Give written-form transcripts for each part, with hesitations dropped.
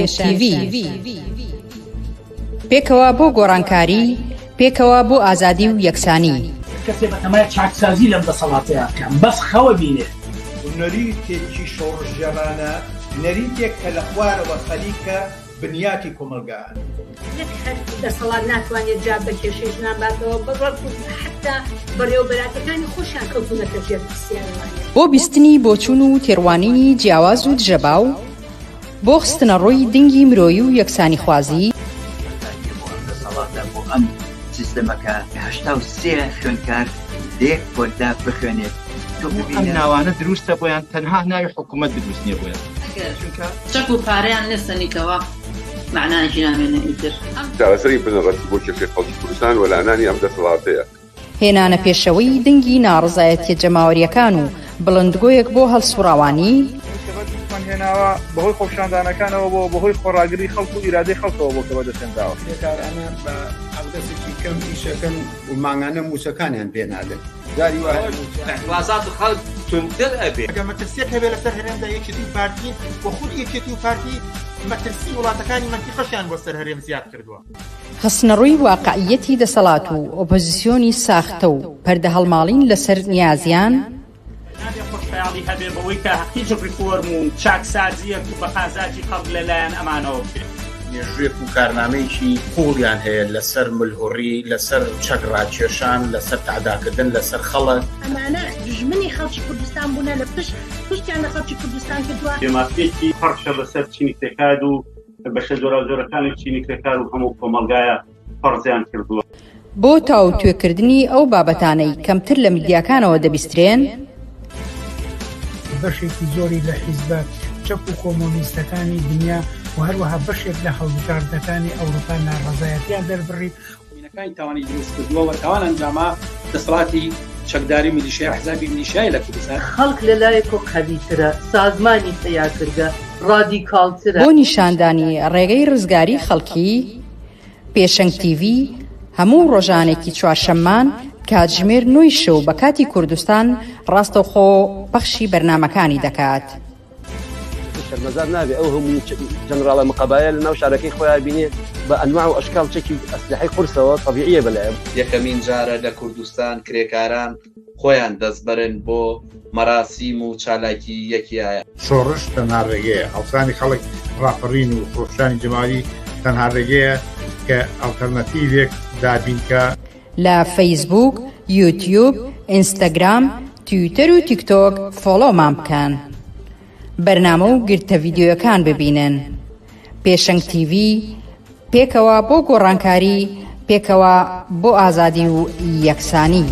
پێشەنگ TV پێکەوە بۆ گۆڕانکاری، پێکەوە بۆ ئازادی و یەکسانی. کەسێ بەتەمای چاکسازی لەم دەسەڵاتەیە بکەم، بەس خەوە بینێ. نەریتێکی شۆڕژێرانە، نەریتێک کە لە خوارەوە خەریکە بنیاتی کۆمەلگایە. یەک هەر دەسەڵات ناتوانێت جا بە کێشەیەک ناباتەوە بەڕۆ حتا بەڕێوەبەراتەکانی خۆشیان کەوتونەکە ژێر پرسیارەوانێ. بۆ بیستنی بۆچوون و تێڕوانینی جیاواز و دژەباو، بۆ خستنە ڕۆی دنگی مرۆیی و یەکسانی خوازی. بۆ ئەم سیستەمەکە 83 خوێندکار دێک کۆردا بخوێنێت. ئەم ناوانە دروستە بۆیان تەنها ناوی حکوومەت دروست نییە بۆیان. چەک و پارەیان لەسەنیکەوە معناژی نامێنە ئیتر. چارەسەری بنەڕەتی بۆ کێشەی خەڵکی کوردستان وەلانانی ئەم دەسەڵاتەیە. هێنانە پێشەوەی دنگی ناڕزایەتیە جەماوەریەکان و بڵندگۆیەک بۆ هەڵسوڕاوانی. هێناوە بەهۆی خۆپشاندانەکانەوە بۆ بەهۆی خۆڕاگری خەڵک و ئیرادەی خەڵکەوە بۆ کەوە دەستێنراوە. بێکارانە بە ئەودەستێکی کەم ئیشەکەن و ماگانە موچەکانیان پێنادن. جاری وایە وازات خەڵک تونتر ئەبێ. ئەگەر مەترسیەک هەبێ لەسەر هەرێمدا یەکێتی و پارتی بۆ خود یەکێتی و پارتی مەترسی وڵاتەکانی مەنتیقەشیان بۆ سەر هەرێم زیاد کردووە. خستنەڕووی واقعیەتی دەسەڵات و ئۆپۆزیسیۆنی ساختە و پەردە هەڵماڵین لەسەر نیازیان. خۆشحاڵی هەبێ بەوەی کە هیچ ریفۆرم و چاکسازیەک و بەخازاتی خەڵک لەلایەن ئەمانەوە بێت. مێژوێک و کارنامەیەکی پوڵیان هەیە لەسەر ملهوڕی، لەسەر چەکڕاکێشان، لەسەر تعداکردن لەسەر خەڵک. ئەمانە دژمنی خەڵکی کوردستان بوونە لە پشتیان لە خەڵکی کوردستان کردووە. دێماسپێکی پەرشە بەسەر چینی کرێکار و بەشە جۆراوجۆرەکانی چینی کرێکار و هەموو کۆمەلگایە پەرزیان کردووە. بۆ تاو توێکردنی ئەو بابەتانەی کەمتر لە میدیاکانەوە دەبیسترێن، بەشێکی زۆری لە حیزبە چەپ و کۆمۆنیستەکانی دنیا و هەروەها بەشێک لە هەڵبژاردنەکانی ئەوروپا ناڕەزایەتیان دەربڕی. وینەکانی تاوانی دروست کردووە و تاوان ئەنجاما دەسەڵاتی چەکداری میلیشیای حزابی میلیشیای لە کوردستان. خەڵک لەلایەکۆ قەویترە، سازمانی تەیارکردە، ڕادیکاڵترە. بۆ نیشاندانی ڕێگەی ڕزگاری خەڵکی، پێشەنگ TV هەموو ڕۆژانێکی چوارشەممان کاتژمێر 9 شەو بە کاتی کوردستان ڕاستەوخۆ بەخشی بەرنامەکانی دەکات. شەرمەزار نابێ ئەو هەموو جەنەراڵە مقەبایە لە ناو شارەکەی خۆیان بینێ بە ئەنواع و ئەشکال چەکی ئەسلحەی قورسەوە طەبیعیە بەلایەن. یەکەمین جارە لە کوردستان کرێکاران خۆیان دەستبەرن بۆ مەراسیم و چالاکی یەکیایە. شۆڕش تەنها ڕێگەیە، هەڵسانی خەڵک ڕاپەڕین و خۆشانی جەماوی تەنها ڕێگەیە کە ئەڵتەرنەتیڤێک دابینکە. لە فەیسبوک، یوتیوب، ئینستاگرام، تویتەر و تیکتۆک فۆلۆمان بکەن. بەرنامە و گرتە ڤیدیۆیەکان ببینن. پێشەنگ TV پێکەوە بۆ گۆڕانکاری، پێکەوە بۆ ئازادی و یەکسانی.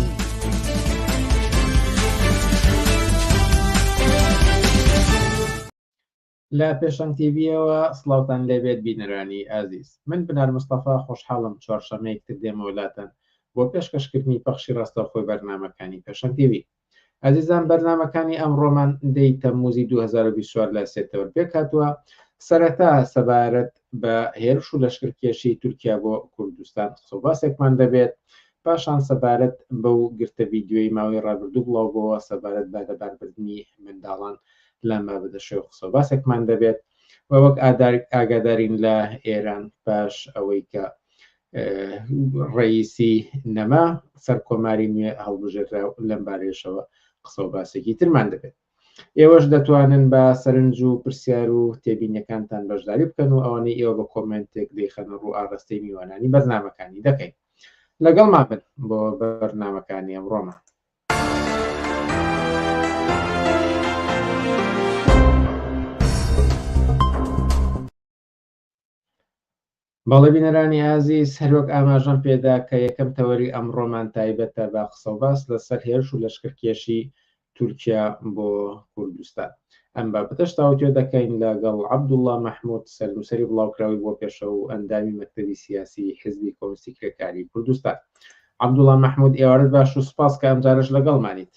لە پێشەنگ تیڤیەوە سڵاوتان لێبێت بینەرانی ئازیز. من بنار مستەفا خۆشحاڵم چوارشەمەیەکتر دێمە وڵاتەن بۆ پێشکەشکردنی پەخشی ڕاستەوخۆی بەرنامەکانی پێشەنگ TV. ئازیزان، بەرنامەکانی ئەمڕۆمان دەی تەمموزی 2024 لە سێتەوە پێک هاتووە. سەرەتا سەبارەت بە هێرش و لەشکرکێشی تورکیا بۆ کوردستان قسەباسێکمان دەبێت. پاشان سەبارەت بەو گرتە ڤیدیۆی ماوەی ڕابردوو بڵاو بۆەوە سەبارەت بە دەباربردنی منداڵان لە مابەدەشێ و قسەباسێکمان دەبێت. وەک ئاگادارین لە ئێران پاش ئەوەی کە ڕئیسی نەما سەرکۆماری نوێ هەڵبژێرا لەم بارێشەوە قسە و باسێکی ترمان دەبێت. ئێوەش دەتوانن بە سەرنج و پرسیار و تێبینیەکانتان بەشداری بکەن و ئەوانەی ئێوە بە کۆمنتێک دەیخەنە ڕوو ئاڕاستەی میوانانی بەرنامەکانی دەکەین. لەگەڵمان بن بۆ بەرنامەکانی ئەمڕۆمان. بەڵێ بینەرانی ئازیز، هەروەک ئاماژەم پێدا کە یەکەم تەوەری ئەمڕۆمان تایبەتە بە قسە و باس لەسەر هێرش و لەشکرکێشی تورکیا بۆ کوردستان. ئەم بابەتەش تاوتوێ دەکەین لەگەڵ عەبدوڵڵا مەحموود سەرنووسەری بڵاوکراوی بۆ پێشەوە و ئەندامی مەکتەبی سیاسی حیزبی کۆمونیستی کرێکاری کوردستان. عەبدوڵڵا مەحموود، ئێوارەت باش و سوپاس کە ئەمجارش لەگەڵمانیت.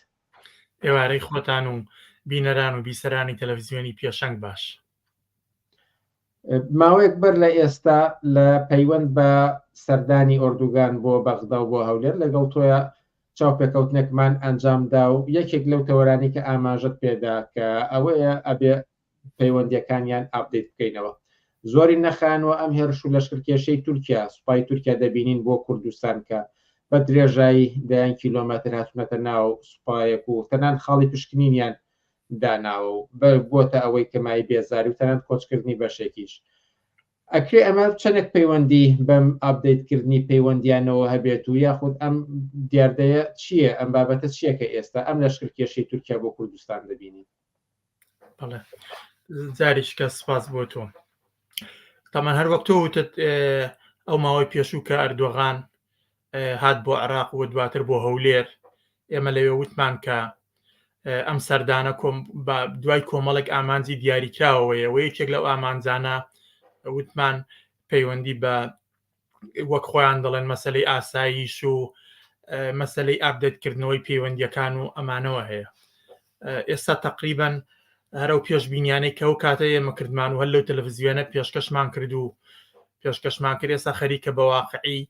ئێوارەی خۆتان و بینەران و بیسەرانی تەلەڤیزیۆنی پێشەنگ باش. ماوەیەک بەر لە ئێستا لە پەیوەند بە سەردانی ئۆردوگان بۆ بەغدا و بۆ هەولێر لەگەڵ تۆیە چاوپێکەوتنێکمان ئەنجامدا و یەکێک لەو تەوەرانی کە ئاماژت پێدا کە ئەوەیە ئەبێ پەیوەندیەکانیان ئاپدەیت بکەینەوە. زۆری نەخانەوە ئەم هێرش و لەشکرکێشەی تورکیا سوپای تورکیا دەبینین بۆ کوردستان کە بە درێژایی 10 کیلۆمەتر هاتونەتە ناو سوپایەک و تەنان خاڵی پشکنینیان داناوە و بۆتە ئەوەی کەمای بێزاری و تەنان کۆچکردنی بەشێکیش ئەکرێ ئەمە چەندێک پەیوەندی بەم ئابدەیتکردنی پەیوەندیانەوە هەبێت و یاخود ئەم دیاردەیە چییە ئەم بابەتە چییە کە ئێستا ئەم لەشکرکێشەی تورکیا بۆ کوردستان دەبینین بەڵێ جاریشکە سپاس بۆ تۆ تامان هەر وەک تۆ وتت ئەو ماوەی پێشوو کە ئەردۆغان هات بۆ عێراق و دواتر بۆ هەولێر ئێمە لەوێ وتمان کە ئەم سەردانە دوای کۆمەڵێک ئامانجی دیاریکراوەیە و یەکێک لەو ئامانجانە وتمان پەیوەندی بە وەک خۆیان دەڵێن مەسەلەی ئاساییش و مەسەلەی ئابدەتکردنەوەی پەیوەندیەکان و ئەمانەوە هەیە ئێستا تقریباً هەرە و پێشبینیانەی کە ئەو کاتە ئێمە کردمان و هەر لەو تەلەڤیزیۆنە پێشکەشمان کرد و پێشکەشمان کرد ئێستا خەریکە بە واقعی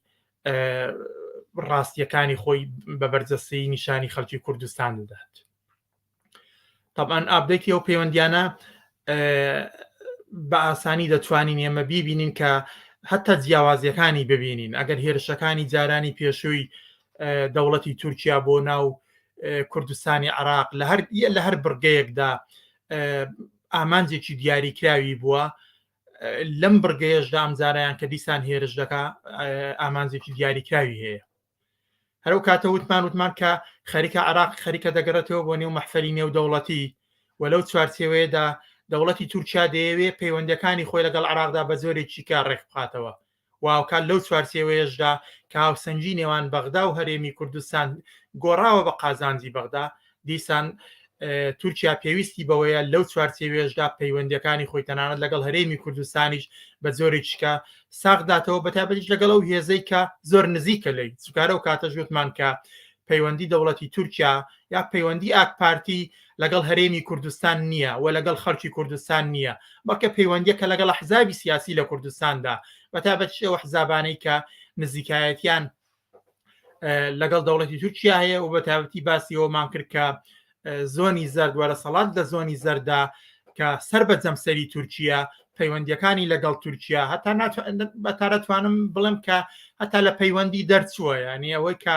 ڕاستیەکانی خۆی بە بەرجەسی نیشانی خەڵکی کوردستان دەدات. طبعاً ئابدەیتی ئەو پەیوەندیانە بە ئاسانی دەتوانین ئێمە بیبینین کە هەتا جیاوازیەکانی ببینین ئەگەر هێرشەکانی جارانی پێشووی دەوڵەتی تورکیا بۆ ناو کوردستانی عێراق لە هەر بڕگەیەکدا ئامانجێکی دیاریکراوی بووە لەم بڕگەیەشدا ئەمجارەیان کە دیسان هێرش دەکا ئامانجێکی دیاریکراوی هەیە هەرو کاتە وتمان کە خەریکە عێراق خەریکە دەگەڕێتەوە بۆ نێو مەحفەلی نێو دەوڵەتی وەلەو چوارچێوەیەدا دەوڵەتی تورکیا دەیەوێت پەیوەندەکانی خۆی لەگەڵ عێراقدا بە زۆرێکی کار ڕێک بخاتەوە واوکات لەو چوارچێوەیەشدا کە هاوسەنجی نێوان بەغدا و هەرێمی کوردستان گۆڕاوە بە قازانجی بەغدا دیسان تورکیا پێویستی بەوەیە لەو چوارچێوێژدا پەیوەندەکانی خۆی تەنانەت لەگەڵ هەرێمی کوردستانیش بە زۆرێکیکە ساغداتەوە بەتابەتیش لەگەڵ ئەو هێزەی کە زۆر نزیکە لی چکارە و کاتە ژوتمان کە پەیوەندی دەوڵەتی تورکیا یا پەیوەندی ئاک پارتی لەگەڵ هەرێمی کوردستان نییە و لەگەڵ خەڵکی کوردستان نییە بەڵکە پەیوەندیەکە لەگەڵ حزابی سیاسی لە کوردستاندا بەتابەتیش ئەوە حزابانەی کە نزیکایەتیان لەگەڵ دەوڵەتی تورکیا هەیە و بەتابەتی باسی ئەومان کرد کە زۆنی زەرد وەرە سەڵات لە زۆنی زەردا کە سەر بە جەمسەری تورکیا پەیوەندیەکانی لەگەڵ تورکیا هەتا بەتارەتوانم بڵم کە هەتا لە پەیوەندی دەرچووە ینی ئەوەی کە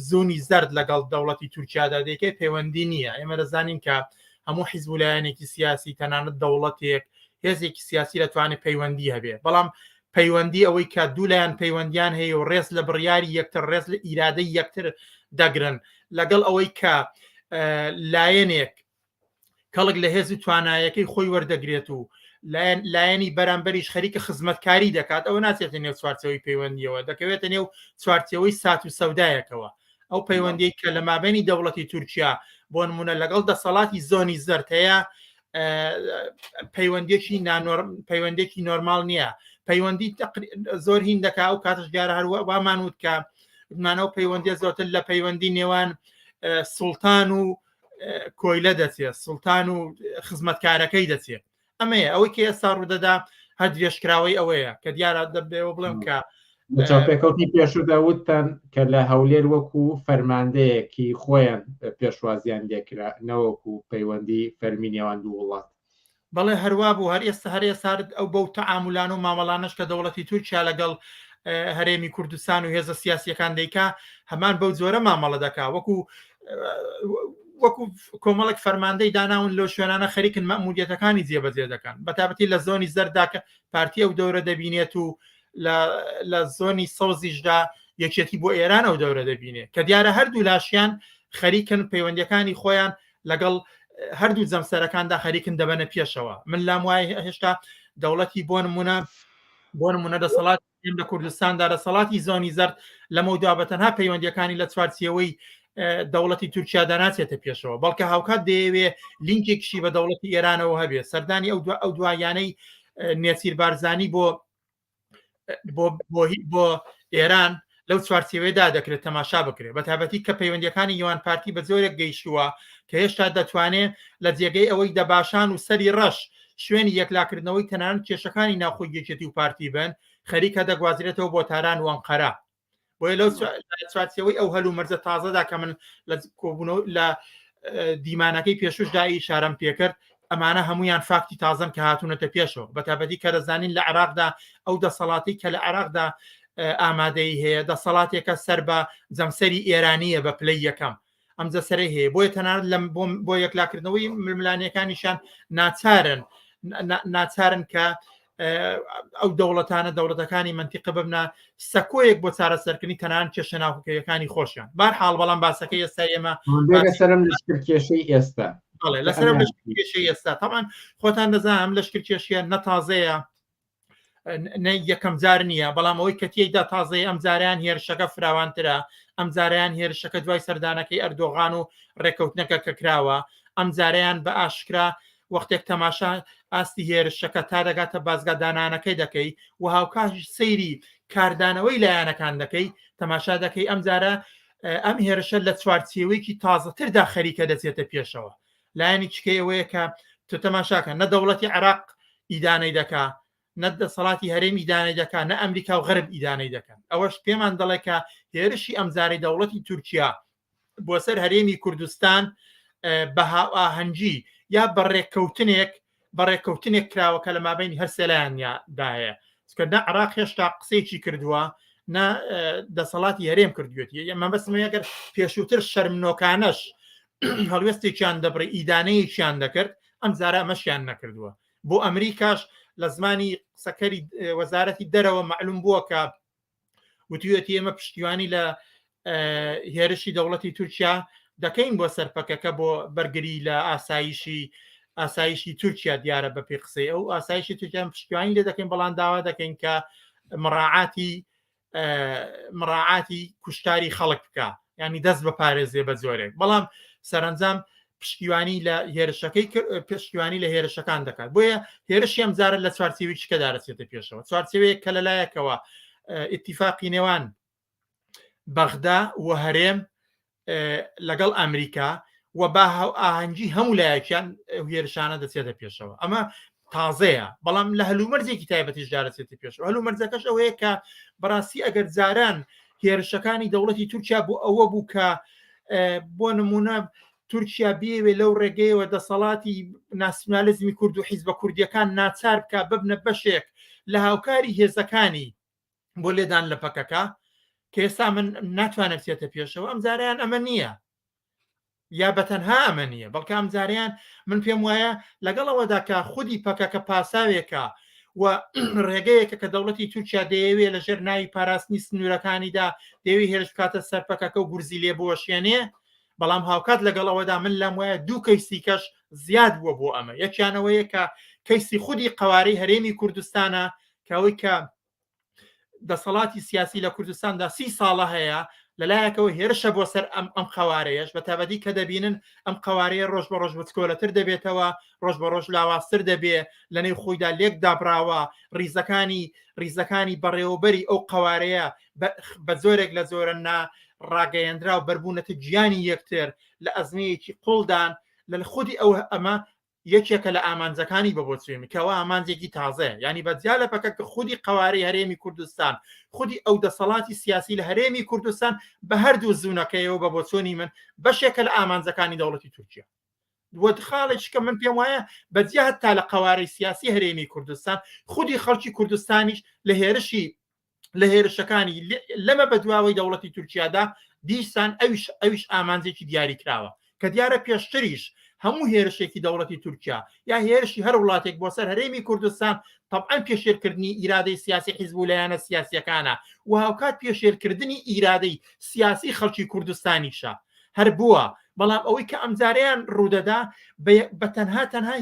زۆنی زەرد لەگەڵ دەوڵەتی تورکیادا دەکەی پەیوەندی نییە ئێمە دەزانین کە هەموو حیزبولایەنێکی سیاسی تەنانەت دەوڵەتێک هێزێکی سیاسی دەتوانێت پەیوەندی هەبێ بەڵام پەیوەندی ئەوەی کە دوولایەن پەیوەندیان هەیە و ڕێز لە بڕیاری یەکتر ڕێز لە ئیرادەی یەکتر دەگرن لەگەڵ ئەوەی کە لایەنێک کەڵک لە هێز و توانایەکەی خۆی وەردەگرێت و لایەنی بەرامبەریش خەریکە خزمەتکاری دەکات ئەوە ناچێتە نێو چوارچەوەی پەیوەندیەوە دەکەوێتە نێو چوارچەوەی سات و سەودایەکەوە ئەو پەیوەندی کە لە مابینی دەوڵەتی تورکیا بۆ نمونە لەگەڵ دەسەڵاتی زۆنی زەرد هەیە پەیوەندێکی نۆرمال نییە پەیوەندی زۆر هین دەکا و کاتش دیارە هەروە وامان وت کە منەوە پەیوەندی زۆرتر لە پەیوەندی نێوان سوڵتان و کۆیلە دەچێت سوڵتان و خزمەتکارەکەی دەچێت ئەمەیە ئەوەی کە ئێستا ڕوودەدا هەر درێژکراوەی ئەوەیە کە دیارە دەبێەوە بڵێم کە چاپێکەوتی پێشودا وتان کە لە هەولێر وەکو فەرماندەیەکی خۆیان پێشوازیان لێکرا نەوەکو پەیوەندی فەرمینیەوان دوو وڵات بەڵێ هەروە بوو هەر ئێستا هەر ئێستا ئەو بەو تەعاملان و مامەڵانش کە دەوڵەتی تورکیا لەگەڵ هەرێمی کوردستان و هێزە سیاسیەکان دەیکا هەمان بەو جۆرە مامەڵە دەکا وەکو کۆمەڵێک فەرماندەی داناون لەو شوێنانە خەریکن مەموریەتەکانی جێبەجێ دەکەن بەتابەتی لە زۆنی زەرداکە پارتی ئەو دەورە دەبینێت و لە زۆنی سەوزیشدا یەکێتی بۆ ئێران ئەو دەورە دەبینێت کە دیارە هەردوو لاشیان خەریکن پەیوەندیەکانی خۆیان لەگەڵ هەردوو جەمسەرەکاندا خەریکن دەبەنە پێشەوە من لام وایە هێشتا دەوڵەتی بۆ نمونە دەسەڵات لە کوردستاندا دەسەڵاتی زۆنی زەرد لەمە دوابەتەنها پەیوەندیەکانی لە چوارچێوەی دەوڵەتی تورکیا دەناچێتە پێشەوە بەڵکە هاوکات دەیەوێ لینکێکشی بە دەوڵەتی ئێرانەوە هەبێت سەردانی ئەو دوایانەی نێچیر بارزانی بۆ ئێران لەو چوارچێوەیەدا دەکرێت تەماشا بکرێت بەتابەتی کە پەیوەندیەکانی یوان پارتی بە زۆرێک گەیشتووە کە هێشتا دەتوانێت لە جێگەی ئەوەی دەباشان و سەری ڕەش شوێنی یەکلاکردنەوەی تەنانەت کێشەکانی ناوخۆی یەکێتی و پارتی بن خەریکە دەگوازرێتەوە بۆ تاران و ئەنقەرە بۆیە لەو چوارچێوەی ئەو هەلو مەرجە تازەدا کە من لە کۆبوونەوە لە دیمانەکەی پێشوشدا ئیشارەم پێکرد ئەمانە هەمویان فاکتی تازم کە هاتوونەتە پێشەوە بەتابەتی کە دەزانین لە عێراقدا ئەو دەسەڵاتی کە لە عێراقدا ئامادەی هەیە دەسەڵاتێکە سەر بە جەمسەری ئێرانیە بە پلەی یەکەم ئەم جەسەرە هەیە بۆیە تەنانەت بۆ یەکلاکردنەوەی ململانیەکانیشان ناچارن کە ئەو دەوڵەتەکانی منتیقە ببنە سەکۆیەک بۆ چارەسەرکردنی تەنان کێشە ناوخۆکیەکانی خۆشیان بارحاڵ بەڵام باسەکەی ئێستا ئێمە سەرم لەشکرکێشەی ئێستا لەسەر لەشکرکێشەی ئێستا تەمان خۆتان دەزانم لەشکرکێشیە نەتازەیە یەکەم جار نییە بەڵام ئەوەی کە تێیدا تازەیە ئەم جاریان هێرشەکە فراوانترە ئەم جاریان هێرشەکە دوای سەردانەکەی ئەردۆغان و ڕێکەوتنەکە کە کراوە ئەم جاریان بە ئاشکرا وەختێک تەماشا ئاستی هێرشەکە تا دەگاتە بازگادانانەکەی دەکەی و هاوکاش سەیری کاردانەوەی لایەنەکان دەکەی تەماشا دەکەی ئەم جارە ئەم هێرشە لە چوارچێوەیەکی تازەتردا خەریکە دەچێتە پێشەوە لایەنی چکەیەوەیە کە تۆ تەماشاکە نە دەوڵەتی عێراق ئیدانەی دەکا نە دەسەڵاتی هەرێم ئیدانەی دەکات نە ئەمریکا و غەرب ئیدانەی دەکەن ئەوەش پێمان دەڵێ کە هێرشی ئەمزاری دەوڵەتی تورکیا بۆ سەر هەرێمی کوردستان بە هاوئاهەنگی یا بەڕێکەوتنێک کراوە کە لە مابینی هەر سەلایانیاداهەیە چکە عێراق هێشتا قسەیەکی کردووە نە دەسەڵاتی هەرێم کردوێتی ئەمە بەسمە ئەگەر پێشووتر شەرمنۆکانەش هەڵوێستێکیان دەبڕی ئیدانەیەکیان دەکرد ئەم زارە ئەمەشیان نەکردووە بۆ ئەمریکاش لە زمانی سەکەری وەزارەتی دەرەوە معلوم بووە کە وتوێتی ئێمە پشتیوانی لە هێرشی دەوڵەتی تورکیا دەکەین بۆ سەرپەکەکە بۆ بەرگری لە ئاسایشی تورکیا دیارە بە پێ قسەی ئەو ئاسایشی تورکیان پشتیوانی لێ دەکەین بەڵام داوا دەکەین کە مڕاعاتی کوشتاری خەڵک بکە ینی دەست بە پارێزێ بە زۆرێک بەڵام سەرنجام پشتیوانی لە هێرشەکەی پشتیوانی لە هێرشەکان دەکات بۆیە هێرشی ئەم جارە لە چوارچێوی چکەدا دەچێتە پێشەوە چوارچێوەیە کە لەلایەکەوە ئیتیفاقی نێوان بەغدا و هەرێم لەگەڵ ئەمریکا و با ئاهەنگی هەموو لایەکیان هێرشانە دەچێتە پێشەوە ئەمە تازەیە بەڵام لە هەلومەرجێکی تایبەتیشدا دەچێتە پێشەوە هەلومەرجەکەش ئەوەیە کە بەڕاستی ئەگەر جاران هێرشەکانی دەوڵەتی تورکیا بۆ ئەوە بوو کە بۆ نمونە تورکیا بێوێ لەو ڕێگەیەوە دەسەڵاتی ناسیۆنالیزمی کورد و حیزبە کوردیەکان ناچار بکە ببنە بەشێک لە هاوکاری هێزەکانی بۆ لێدان لە پەکەکە کە ئێستا من ناتوانێت بچێتە پێشەوە ئەم جاریان ئەمە نییە یا بەتەنها ئەمە نییە بەڵکە ئەم جاریان من پێم وایە لەگەڵەوەدا کە خودی پەکەکە پاساوێکە و ڕێگەیەکە کە دەوڵەتی تورکیا دەیەوێت لەژێر ناوی پاراستنی سنوورەکانیدا دەوێت هێرش بکاتە سەرپەکەکە و گورزی لێ بۆشێنێ بەڵام هاوکات لەگەڵەوەدا من لەم وایە دوو کەیسی کەش زیاد بووە بۆ ئەمە یەکیانەوەیە کە کەیسی خودی قەوارەی هەرێمی کوردستانە کەەوەی کە دەسەڵاتی سیاسی لە کوردستاندا 30 ساڵە هەیە لەلایەکەوە هێرشە بۆ سەر ئەم قەوارەیەش بە تابەتی کە دەبینن ئەم قەوارەیە ڕۆژ بە ڕۆژ بچکۆلەتر دەبێتەوە ڕۆژ بە ڕۆژ لاوااستر دەبێ لە نێو خۆیدا لێک دابراوە ریزەکانی بەڕێوەبەری ئەو قەوارەیە بە زۆرێک لە زۆرە ڕاگەیەندرا و بەربوونەتە گیانی یەکتر لە ئەزمەیەکی قوڵدان لە خودی ئەو ئەمە یەکێکە لە ئامانجەکانی بە بۆ چێمی کەەوە ئامانجێکی تازەیە ینی بەجیا لە پەکە کە خودی قەوارەی هەرێمی کوردستان خودی ئەو دەسەڵاتی سیاسی لە هەرێمی کوردستان بە هەردوو زوونەکەیەوە بە بۆ چۆنی من بەشێکە لە ئامانجەکانی دەوڵەتی تورکیا خاڵێککە من پێم وایە بەجیا هەتا لە قەوارەی سیاسی هەرێمی کوردستان خودی خەڵکی کوردستانیش لە هێرشەکانی لەمە بەدواوەی دەوڵەتی تورکیادا دیسان ئەویش ئامانجێکی دیاری کراوە کە دیارە پێشتریش هەموو هێرشێکی دەوڵەتی تورکیا یا هێرشی هەر وڵاتێک بۆ سەر هەرێمی کوردستان طبعاً پێشێرکردنی ئیرادەی سیاسی حیزب و لایەنە سیاسیەکانە و هاوکات پێشێرکردنی ئیرادەی سیاسی خەڵکی کوردستانیشە هەر بووە بەڵام ئەوەی کە ئەمجاریان ڕوودەدا بە تەنها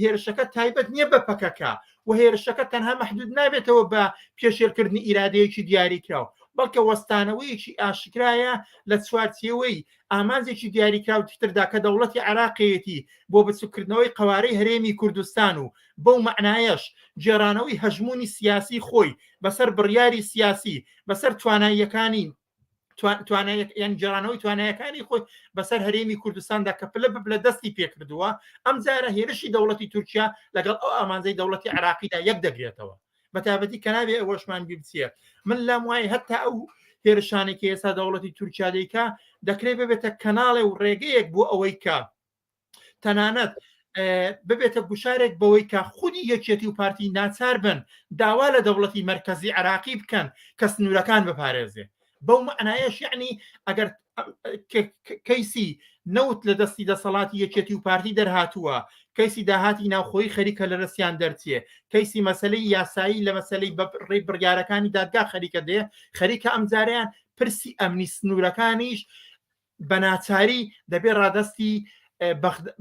هێرشەکە تایبەت نییە بە پەکەکە و هێرشەکە تەنها مەحدود نابێتەوە بە پێشێرکردنی ئیرادەیەکی دیاری کراو بەڵکە وەستانەوەیەکی ئاشکرایە لە چوارچێوەی ئامانجێکی دیاریکراوتردا کە دەوڵەتی عێراقیەتی بۆ بچووکردنەوەی قەوارەی هەرێمی کوردستان و بەو معنایەش جێرانەوەی هەژمونی سیاسی خۆی بەسەر بڕیاری سیاسی بەسەر تواناییەکانی یان جێرانەوەی توانایەکانی خۆی بەسەر هەرێمی کوردستاندا کە پلە ببلە دەستی پێکردووە ئەم جارە هێرشی دەوڵەتی تورکیا لەگەڵ ئەو ئامانجەی دەوڵەتی عێراقیدا یەک دەگرێتەوە بە تابەتی کە نابێ ئەوەشمان بچێ من لام وایە هەتا ئەو هێرشانێکی ئێستا دەوڵەتی تورکیا دەیکا دەکرێت ببێتە کەناڵێ و ڕێگەیەک بۆ ئەوەی کە تەنانەت ببێتە گوشارێک بەوەی کە خودی یەکێتی و پارتی ناچار بن داوا لە دەوڵەتی مەرکەزی عراقی بکەن کە سنوورەکان بپارێزێ بەو معنایەش یعنی ئەگەر کەیسی نەوت لە دەستی دەسەڵاتی یەکێتی و پارتی دەرهاتووە کەیسی داهاتی ناوخۆی خەریکە لە رەسیان دەرچێ کەیسی مەسلەی یاسایی لە مەسلەی ڕێی بڕیارەکانی دادگا خەریکە دێ خەریکە ئەم جاریان پرسی ئەمنی سنوورەکانیش بە ناچاری دەبێت ڕادستی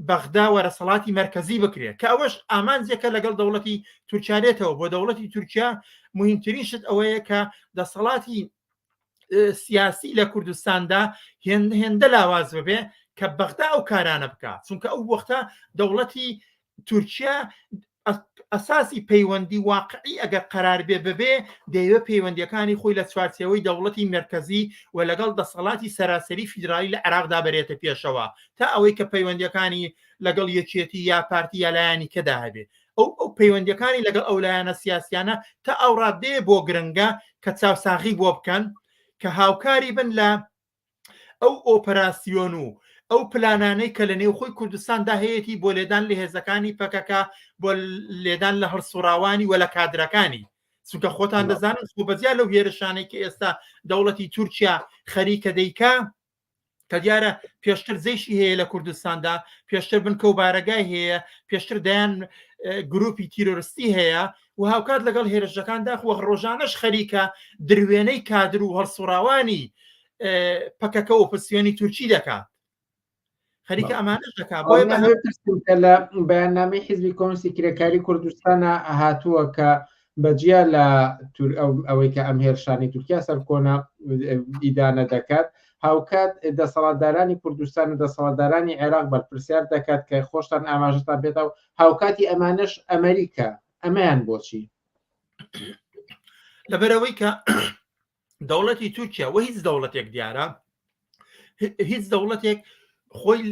بەغدا وەرەسەڵاتی مەرکەزی بکرێت کە ئەوەش ئامانجێکە لەگەڵ دەوڵەتی تورکیارێتەوە بۆ دەوڵەتی تورکیا مهمترین شت ئەوەیە کە دەسەڵاتی سیاسی لە کوردستاندا هێندە لاواز ببێ کە بەغدا ئەو کارانە بکات چونکە ئەو وەختە دەوڵەتی تورکیا ئەساسی پەیوەندی واقعی ئەگەر قرار بێ ببێ دەیوێت پەیوەندیەکانی خۆی لە چوارچێوەی دەوڵەتی مرکزی و لەگەڵ دەسەڵاتی سەراسەری فیدرالی لە عێراقدا بەرێتە پێشەوە تا ئەوەی کە پەیوەندیەکانی لەگەڵ یەکێتی یا پارتی یا لایانی کەدا هەبێ ئەو پەیوەندیەکانی لەگەڵ ئەو لایەنە سیاسیانە تا ئەو ڕادێ بۆ گرنگە کە چاوساغی بۆ بکەن کە هاوکاری بن لە ئەو ئۆپەراسیۆن و ئەو پلانانەی کە لە نێو خۆی کوردستاندا هەیەی بۆ لێدان لە هێزەکانی پەکەکە بۆ لێدان لە هەڵسوراوانی وە لە کادرەکانی چونکە خۆتان دەزانن بەجیا لەو هێرشانەی کە ئێستا دەوڵەتی تورکیا خەریکە دەیکا کە دیارە پێشتر جێشی هەیە لە کوردستاندا پێشتر بنکە و بارەگای هەیە پێشتر دەیان گروپی تیرۆریستی هەیە و هاوکات لەگەڵ هێرشەکاندا وەک ڕۆژانەش خەریکە دروێنەی کادر و هەڵسوراوانی پەکەکە ئۆپۆزیسیۆنی تورکی دەکات خەریکە ئەمانەش دەکات کە لە بەیاننامەی حیزبی کۆمستی کرێکاری کوردستانە هاتووە کە بەجیا لە ئەوەی کە ئەم هێرشانی تورکیا سەرکۆنە ئیدانە دەکات هاوکات دەسەڵاتدارانی کوردستان و دەسەڵاتدارانی عێراق بەرپرسیار دەکات کە خۆشتان ئاماژتان بێتەوە هاوکاتی ئەمانش ئەمریکا ئەمەیان بۆچی لەبەرەوەی کە دەوڵەتی تورکیا و هیچ دەوڵەتێک دیارە هیچ دەوڵەتێک خۆی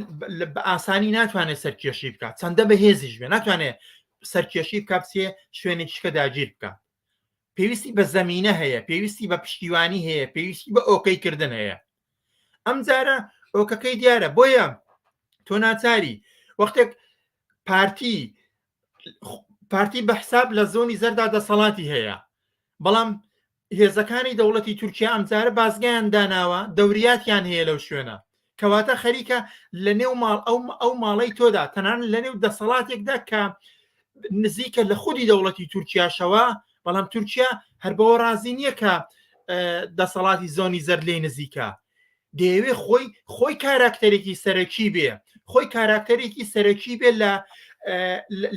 بە ئاسانی ناتوانێت سەرکێشی بکات چەندە بەهێزیش بێ ناتوانێت سەرکێشی بکات بچێ شوێنێکیشکە داگیر بکات پێویستی بە زەمینە هەیە پێویستی بە پشتیوانی هەیە پێویستی بە ئۆکەیکردن هەیە ئەم جارە ئۆکەکەی دیارە بۆیە تۆ ناچاری وەختێک پارتی بە حساب لە زۆنی زەردا دەسەڵاتی هەیە بەڵام هێزەکانی دەوڵەتی تورکیا ئەم جارە بازگیان داناوە دەوریاتیان هەیە لەو شوێنە کەواتە خەریکە لە نێو ماڵ ئەو ماڵەی تۆدا تەنان لە نێو دەسەڵاتێکدا کە نزیکە لە خودی دەوڵەتی تورکیاشەوە بەڵام تورکیا هەر بەوە ڕازی نییە کە دەسەڵاتی زۆنی زەر لێ نزیکە دەیەوێ خۆی کاراکتەرێکی سەرەکی بێ خۆی کاراکتەرێکی سەرەکی بێ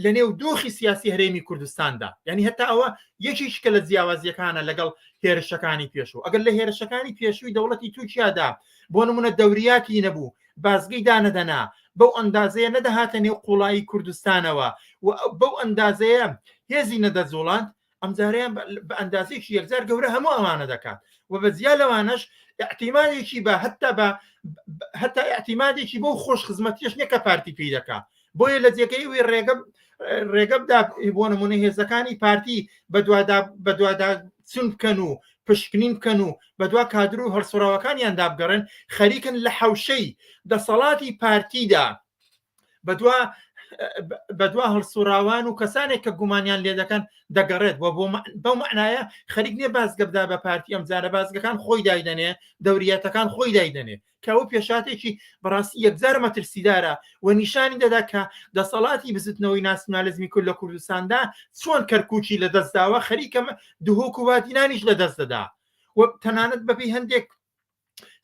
لە نێو دۆخی سیاسی هەرێمی کوردستاندا یعنی هەتا ئەوە یەکیشکە لە جیاوازیەکانە لەگەڵ هێرشەکانی پێشوو ئەگەر لە هێرشەکانی پێشووی دەوڵەتی تورکیادا بۆ نمونە دەوریاتی نەبوو بازگەی دانەدەنا بەو ئەندازەیە نەدەهاتە نێو قوڵایی کوردستانەوە و بەو ئەندازەیە هێزی نەدەجوڵاند ئەم جاریان بە ئەندازێکی یەکجار گەورە هەموو ئەوانە دەکات و بەجیا لەوانش احتیمالێکی بە هەتا احتیمالێکی بۆ خۆش خزمەتیش نییە کە پارتی پێی دەکات بۆیە لە جێگەی ڕێگە بدا بۆ نمونە هێزەکانی پارتی بە دوادا چون بکەن و پشکنین بکەن و بەدوا کادر و هەڵسوراوەکانیان دابگەڕن خەریکن لە حەوشەی دەسەڵاتی پارتیدا بەدوا هەڵسوراوان و کەسانێک کە گومانیان لێ دەکەن دەگەڕێت بەو معنایە خەریک نییە بازگە بدا بە پارتی ئەم جارە بازگەکان خۆی دایدەنێ دەوریەتەکان خۆی دایدەنێ کەەوە پێشاتێکی بەڕاستی یەکجار مەترسیدارە و نیشانی دەدا کە دەسەڵاتی بزوتنەوەی ناسیۆنالیزمی کورد لە کوردستاندا چۆن کەرکوچی لە دەستداوە خەریکە دهۆک و واتینانیش لە دەست دەدا و تەنانەت بەپی هەندێک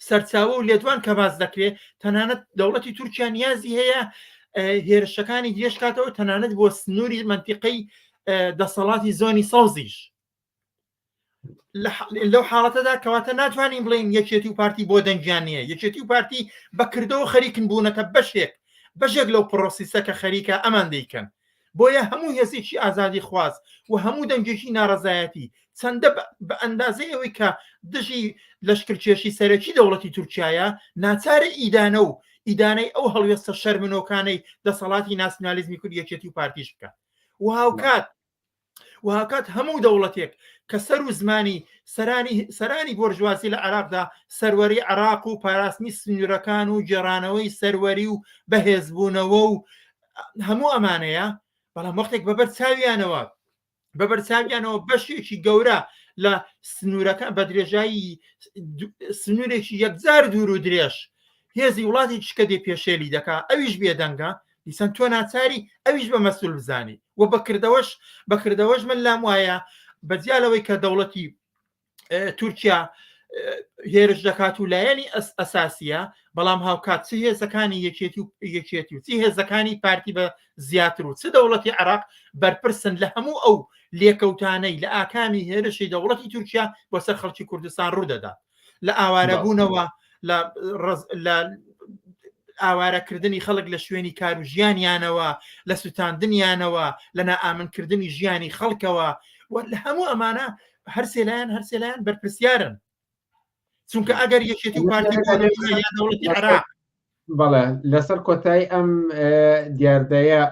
سەرچاوە و لێدوان کە باز دەکرێت تەنانەت دەوڵەتی تورکیا نیازی هەیە هێرشەکانی درێژ کاتەوە تەنانەت بۆ سنووری منتیقەی دەسەڵاتی زۆنی سەوزیش لەو حاڵەتەدا کەواتە ناتوانین بڵین یەکێتی و پارتی بۆ دەنگیان نییە یەکێتی و پارتی بەکردەوە خەریکن بوونەتە بەشێک لەو پرۆسیسە کە خەریکە ئەمان دەیکەن بۆیە هەموو هێزێکی ئازادی خواست و هەموو دەنگێکی ناڕەزایەتی چەندە بە ئەندازەی ئەوەی کە دژی لەشکرکێشی سەرەکی دەوڵەتی تورکیایە ناچارە ئیدانە و ئیدانەی ئەو هەڵوێستە شەرمنۆکانەی دەسەڵاتی ناسیۆنالیزمی کورد یەکێتی و پارتیش بکات و هاوکات هەموو دەوڵەتێک کە سەر و زمانی سەرانی بۆرژوازی لە عێراقدا سەروەری عێراق و پاراستنی سنوورەکان و گێڕانەوەی سەروەری و بەهێزبوونەوە و هەموو ئەمانەیە بەڵام وەختێک بەبەر چاویانەوە بەشێکی گەورە لە سنوورەکان بە درێژایی سنوورێکی یەکجار دوور و درێژ هێزی وڵاتی چکە دێ پێشێلی دەکا ئەویش بێدەنگە دیسان تۆ ناچاری ئەویش بە مەسئول بزانی و بەکردەوەش من لام وایە بەجیالەوەی کە دەوڵەتی تورکیا هێرش دەکات و لایەنی ئەساسیە بەڵام هاوکات چ هێزەکانی یەکێتی و چی هێزەکانی پارتی بە زیاتر و چ دەوڵەتی عێراق بەرپرسن لە هەموو ئەو لێکەوتانەی لە ئاکامی هێرشی دەوڵەتی تورکیا بۆ سەر خەڵکی کوردستان ڕوودەدات لە ئاوارەبوونەوە لە ئاوارەکردنی خەڵک لە شوێنی کار و ژیانیانەوە لە سوتاندنیانەوە لە نائامنکردنی ژیانی خەڵکەوە لە هەموو ئەمانە هەرسێلایەن بەرپرسیارن چونکە ئەگەر یەکێتی و پارتی دەوڵەتی عێراق بەڵێ لەسەر کۆتایی ئەم دیاردەیە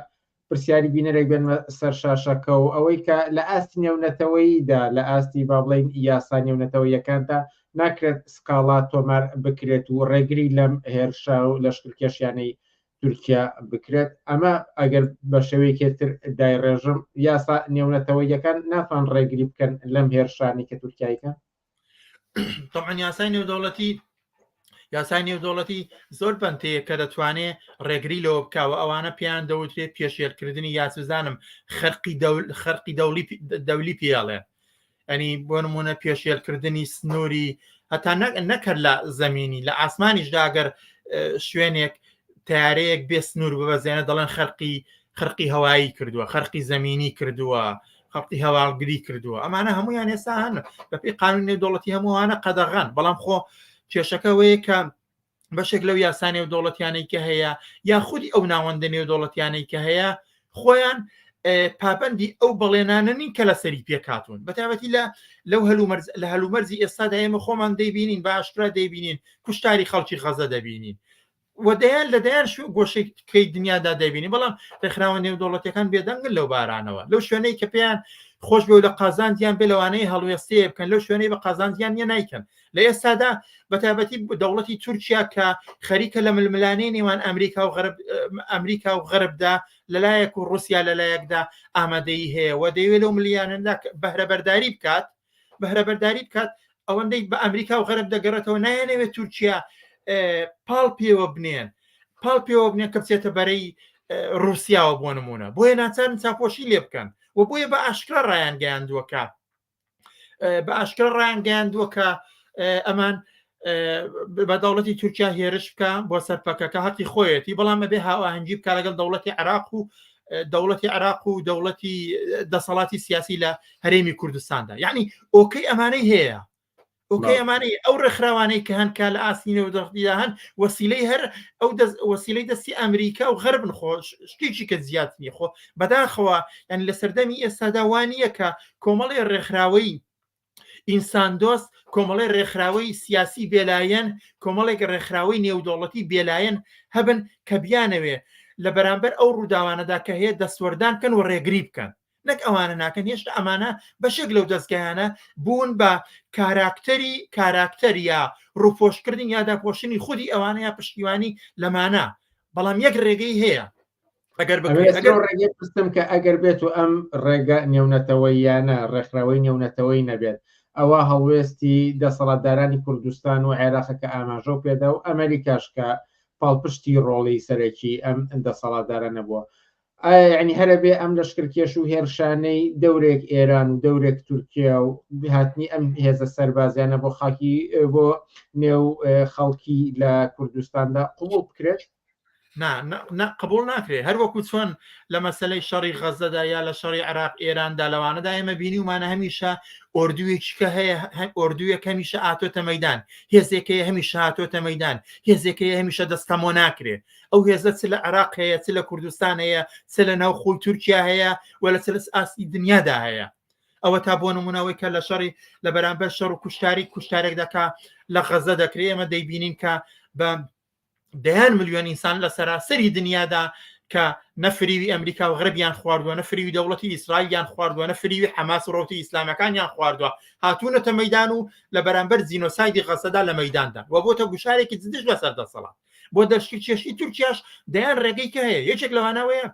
پرسیاری بینەرێک بێن سەر شاشەکە و ئەوەی کە لە ئاستی نێونەتەوەییدا لە ئاستی با بڵین یاسا نێونەتەوەیەکاندا ناکرێت سکاڵا تۆمار بکرێت و ڕێگری لەم هێرشا و لەشکرکێشیانەی تورکیا بکرێت ئەمە ئەگەر بە شێوەیەکێتر دایڕێژم یاسا نێونەتەوەیەکان ناتوان ڕێگری بکەن لەم هێرشانی کە تورکیایکە طبعا یاسای نێودەوڵەتی زۆر بنتەیە کە دەتوانێت ڕێگری لەوە بکاوە ئەوانە پێیان دەوترێت پێشێرکردنی یاسوزانم خەرقی دەولی پێڵێ ئەنی بۆ نمونە پێشێرکردنی سنووری هەتا نەکرد لە زەمینی لە ئاسمانیشداگەر شوێنێک تارەیەک بێ سنوور ببەزێنە دەڵێن خەرقی هەوایی کردووە خەرقی زەمینی کردووە خەڵقی هەواڵگری کردووە ئەمانە هەمویان ئێستا هەن بەپی قانون نێودەوڵەتی هەمووانە قەدەغان بەڵام خۆ کێشەکەوەیە کە بەشێک لەو یاسا نێودەوڵەتیانەی کە هەیە یا خودی ئەو ناوەندە نێودەوڵەتیانەی کە هەیە خۆیان پابندی ئەو بەڵێنانە نین کە لە سەری پێکاتون بەتابەتی لە هەلومەرزی ئێستا ئێمە خۆمان دەیبینین بە ئاشکرا دەیبینین کوشتاری خەڵکی غەزە دەبینین وەدەیان لەدایان گۆشەی دنیادا دەبینی بەڵام ڕێکخراوە نێودەوڵەتیەکان بێدەنگن لەو بارانەوە لەو شوێنەی کە پێیان خۆش بێ لە قازانجیان بێ لەوانەیە هەڵوێستەیە بکەن لەو شوێنەی بە قازانجیان نیە نیکەن لە ئێستادا بەتابەتی دەوڵەتی تورکیا کە خەریکە لە ململانەی نێوان ئەمریکا و غەربدا لەلایەک و رووسیا لەلایەکدا ئامادەیی هەیە و دەیوێت لەو ملیانەدا بەهرەبەرداری بکات ئەوەندەی بە ئەمریکا و غەرب دەگەڕێتەوە نایەنەوێت تورکیا پاڵ پێوە بنێن کە بچێتە بەرەی رووسیاوە بۆ نمونە بۆیە ناچارن چاپۆشی لێ بکەن و بۆیە بە ئاشکرا ڕایان گەیاندووە ئەمان بە دەوڵەتی تورکیا هێرش بکە بۆ سەرپەکەکە هەرتی خۆیەتی بەڵام بێ هاوەهەنگی بکە لەگەڵ دەوڵەتی عێراق و دەوڵەتی دەسەڵاتی سیاسی لە هەرێمی کوردستاندا یعنی ئۆکەی ئەمانەی هەیە ئۆکەی ئەمانەی ئەو ڕێکخراوانەی کە هەن کا لە ئاستی نێودەوڵەتیدا هەن وەسیلەی هەر ئەو وەسیلەی دەستی ئەمریکا و غەربن خۆش شتێکی کە زیات نیە خۆ بەداخەوە یعنی لە سەردەمی ئێستادا وانییە کە کۆمەڵی ڕێکخراوەی ئینساندۆست کۆمەڵی ڕێکخراوەی سیاسی بێلایەن کۆمەڵێک ڕێکخراوەی نێودەوڵەتی بێلایەن هەبن کە بیانەوێ لە بەرامبەر ئەو ڕووداوانەدا کە هەیە دەستوەردان کەن و ڕێگری بکەن نەک ئەوانە ناکەن هێشتا ئەمانە بەشێک لەو دەستگایانە بوون بە کاراکتەر یا ڕووپۆشکردن یا داپۆشنی خودی ئەوانە یا پشتیوانی لەمانە بەڵام یەک ڕێگەی هەیە ڕێگەی پرستم کە ئەگەر بێت و ئەم ڕێگە نێونەتەوەییانە ڕێکخراوەی نێونەتەوەی نەبێت ئەوە هەڵوێستی دەسەڵاتدارانی کوردستان و عێراقەکە ئاماژە و پێدا و ئەمریکاش کە پاڵپشتی ڕۆڵی سەرەکی ئەم دەسەڵاتدارە نەبووە ینی هەرە بێ ئەم لەشکرکێش و هێرشانەی دەورێک ئێران و دەورێک تورکیا و هاتنی ئەم هێزە سەربازیانە بۆ خاکی بۆ نێو خەڵکی لە کوردستاندا قبول بکرێت قبول ناکرێت هەروەکو چۆن لە مەسلەی شەڕی غەزەدا یا لە شەڕی عێراق ئێراندا لەوانەدا ئێمە بینی ومانە هەمیشە ئۆردووێکیکە هەیە ئۆردوویەک هەمیشە ئاتۆتە مەیدان هێزێکەیە هەمیشە هاتۆتە مەیدان هێزێکەیە هەمیشە دەستەمۆ ناکرێت ئەو هێزە چ لە عێراق هەیە چ لە کوردستان هەیە چ لە ناو خۆی تورکیا هەیە و لە چ ئاستی دنیادا هەیە ئەوە تا بۆ نمونەوەی کە لە شەڕی لە بەرامبەر شەڕ و کوشتارێک دەکا لە غەزە دەکرێت ئێمە دەیبینین کە بە دەیان ملیۆن ئینسان لە سەراسەری دنیادا کە نەفریوی ئەمریکا و غەربیان خواردووە نەفریوی دەوڵەتی ئیسرائیلیان خواردووە نەفریوی حەماس و ڕەوتی ئیسلامەکانیان خواردووە هاتوونەتە مەیدان و لە بەرامبەر زینۆسایدی غەزەدا لە مەیداندا و بۆتە گوشارێکی جدیش لەسەر دەسەڵات بۆ دەشکێشی تورکیاش دەیان ڕێگەی کە هەیە یەکێک لەوانەوەیە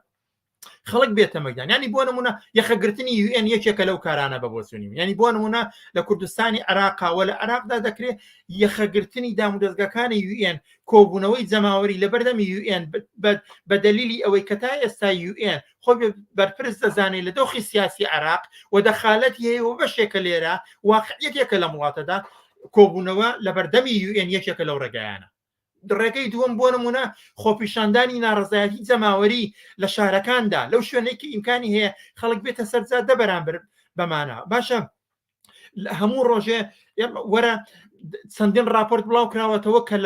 خەڵک بێتە مەدان ینی بۆ نمونە یەخەگرتنی UN یەکێکە لەو کارانە بە بۆ سونیم ینی بۆ نمونە لە کوردستانی عراقاوە لە عراقدا دەکرێت یەخەگرتنی دام و دەستگاکانی UN کۆبوونەوەی جەماوەری لە بەردەمی UN بە دەلیلی ئەوەی کە تا ئێستا UN خۆی بەرپرس دەزانێت لە دۆخی سیاسی عراق و دەخالەتی هەیە و بەشێکە لێرە واقعیەکێکە لە وڵاتەدا کۆبوونەوە لە بەردەمی UN یەکێکە لەو ڕێگەیانە. ڕێگەی دووەم بۆ نمونە خۆپیشاندانی ناڕزایەتی جەماوەری لە شارەکاندا لەو شوێنێکی ئیمکانی هەیە خەڵک بێتە سەرجادە بەرامبەر بەمانە باشە هەموو ڕۆژێ وەرە چەندین راپۆرت بڵاو کراوەتەوە کە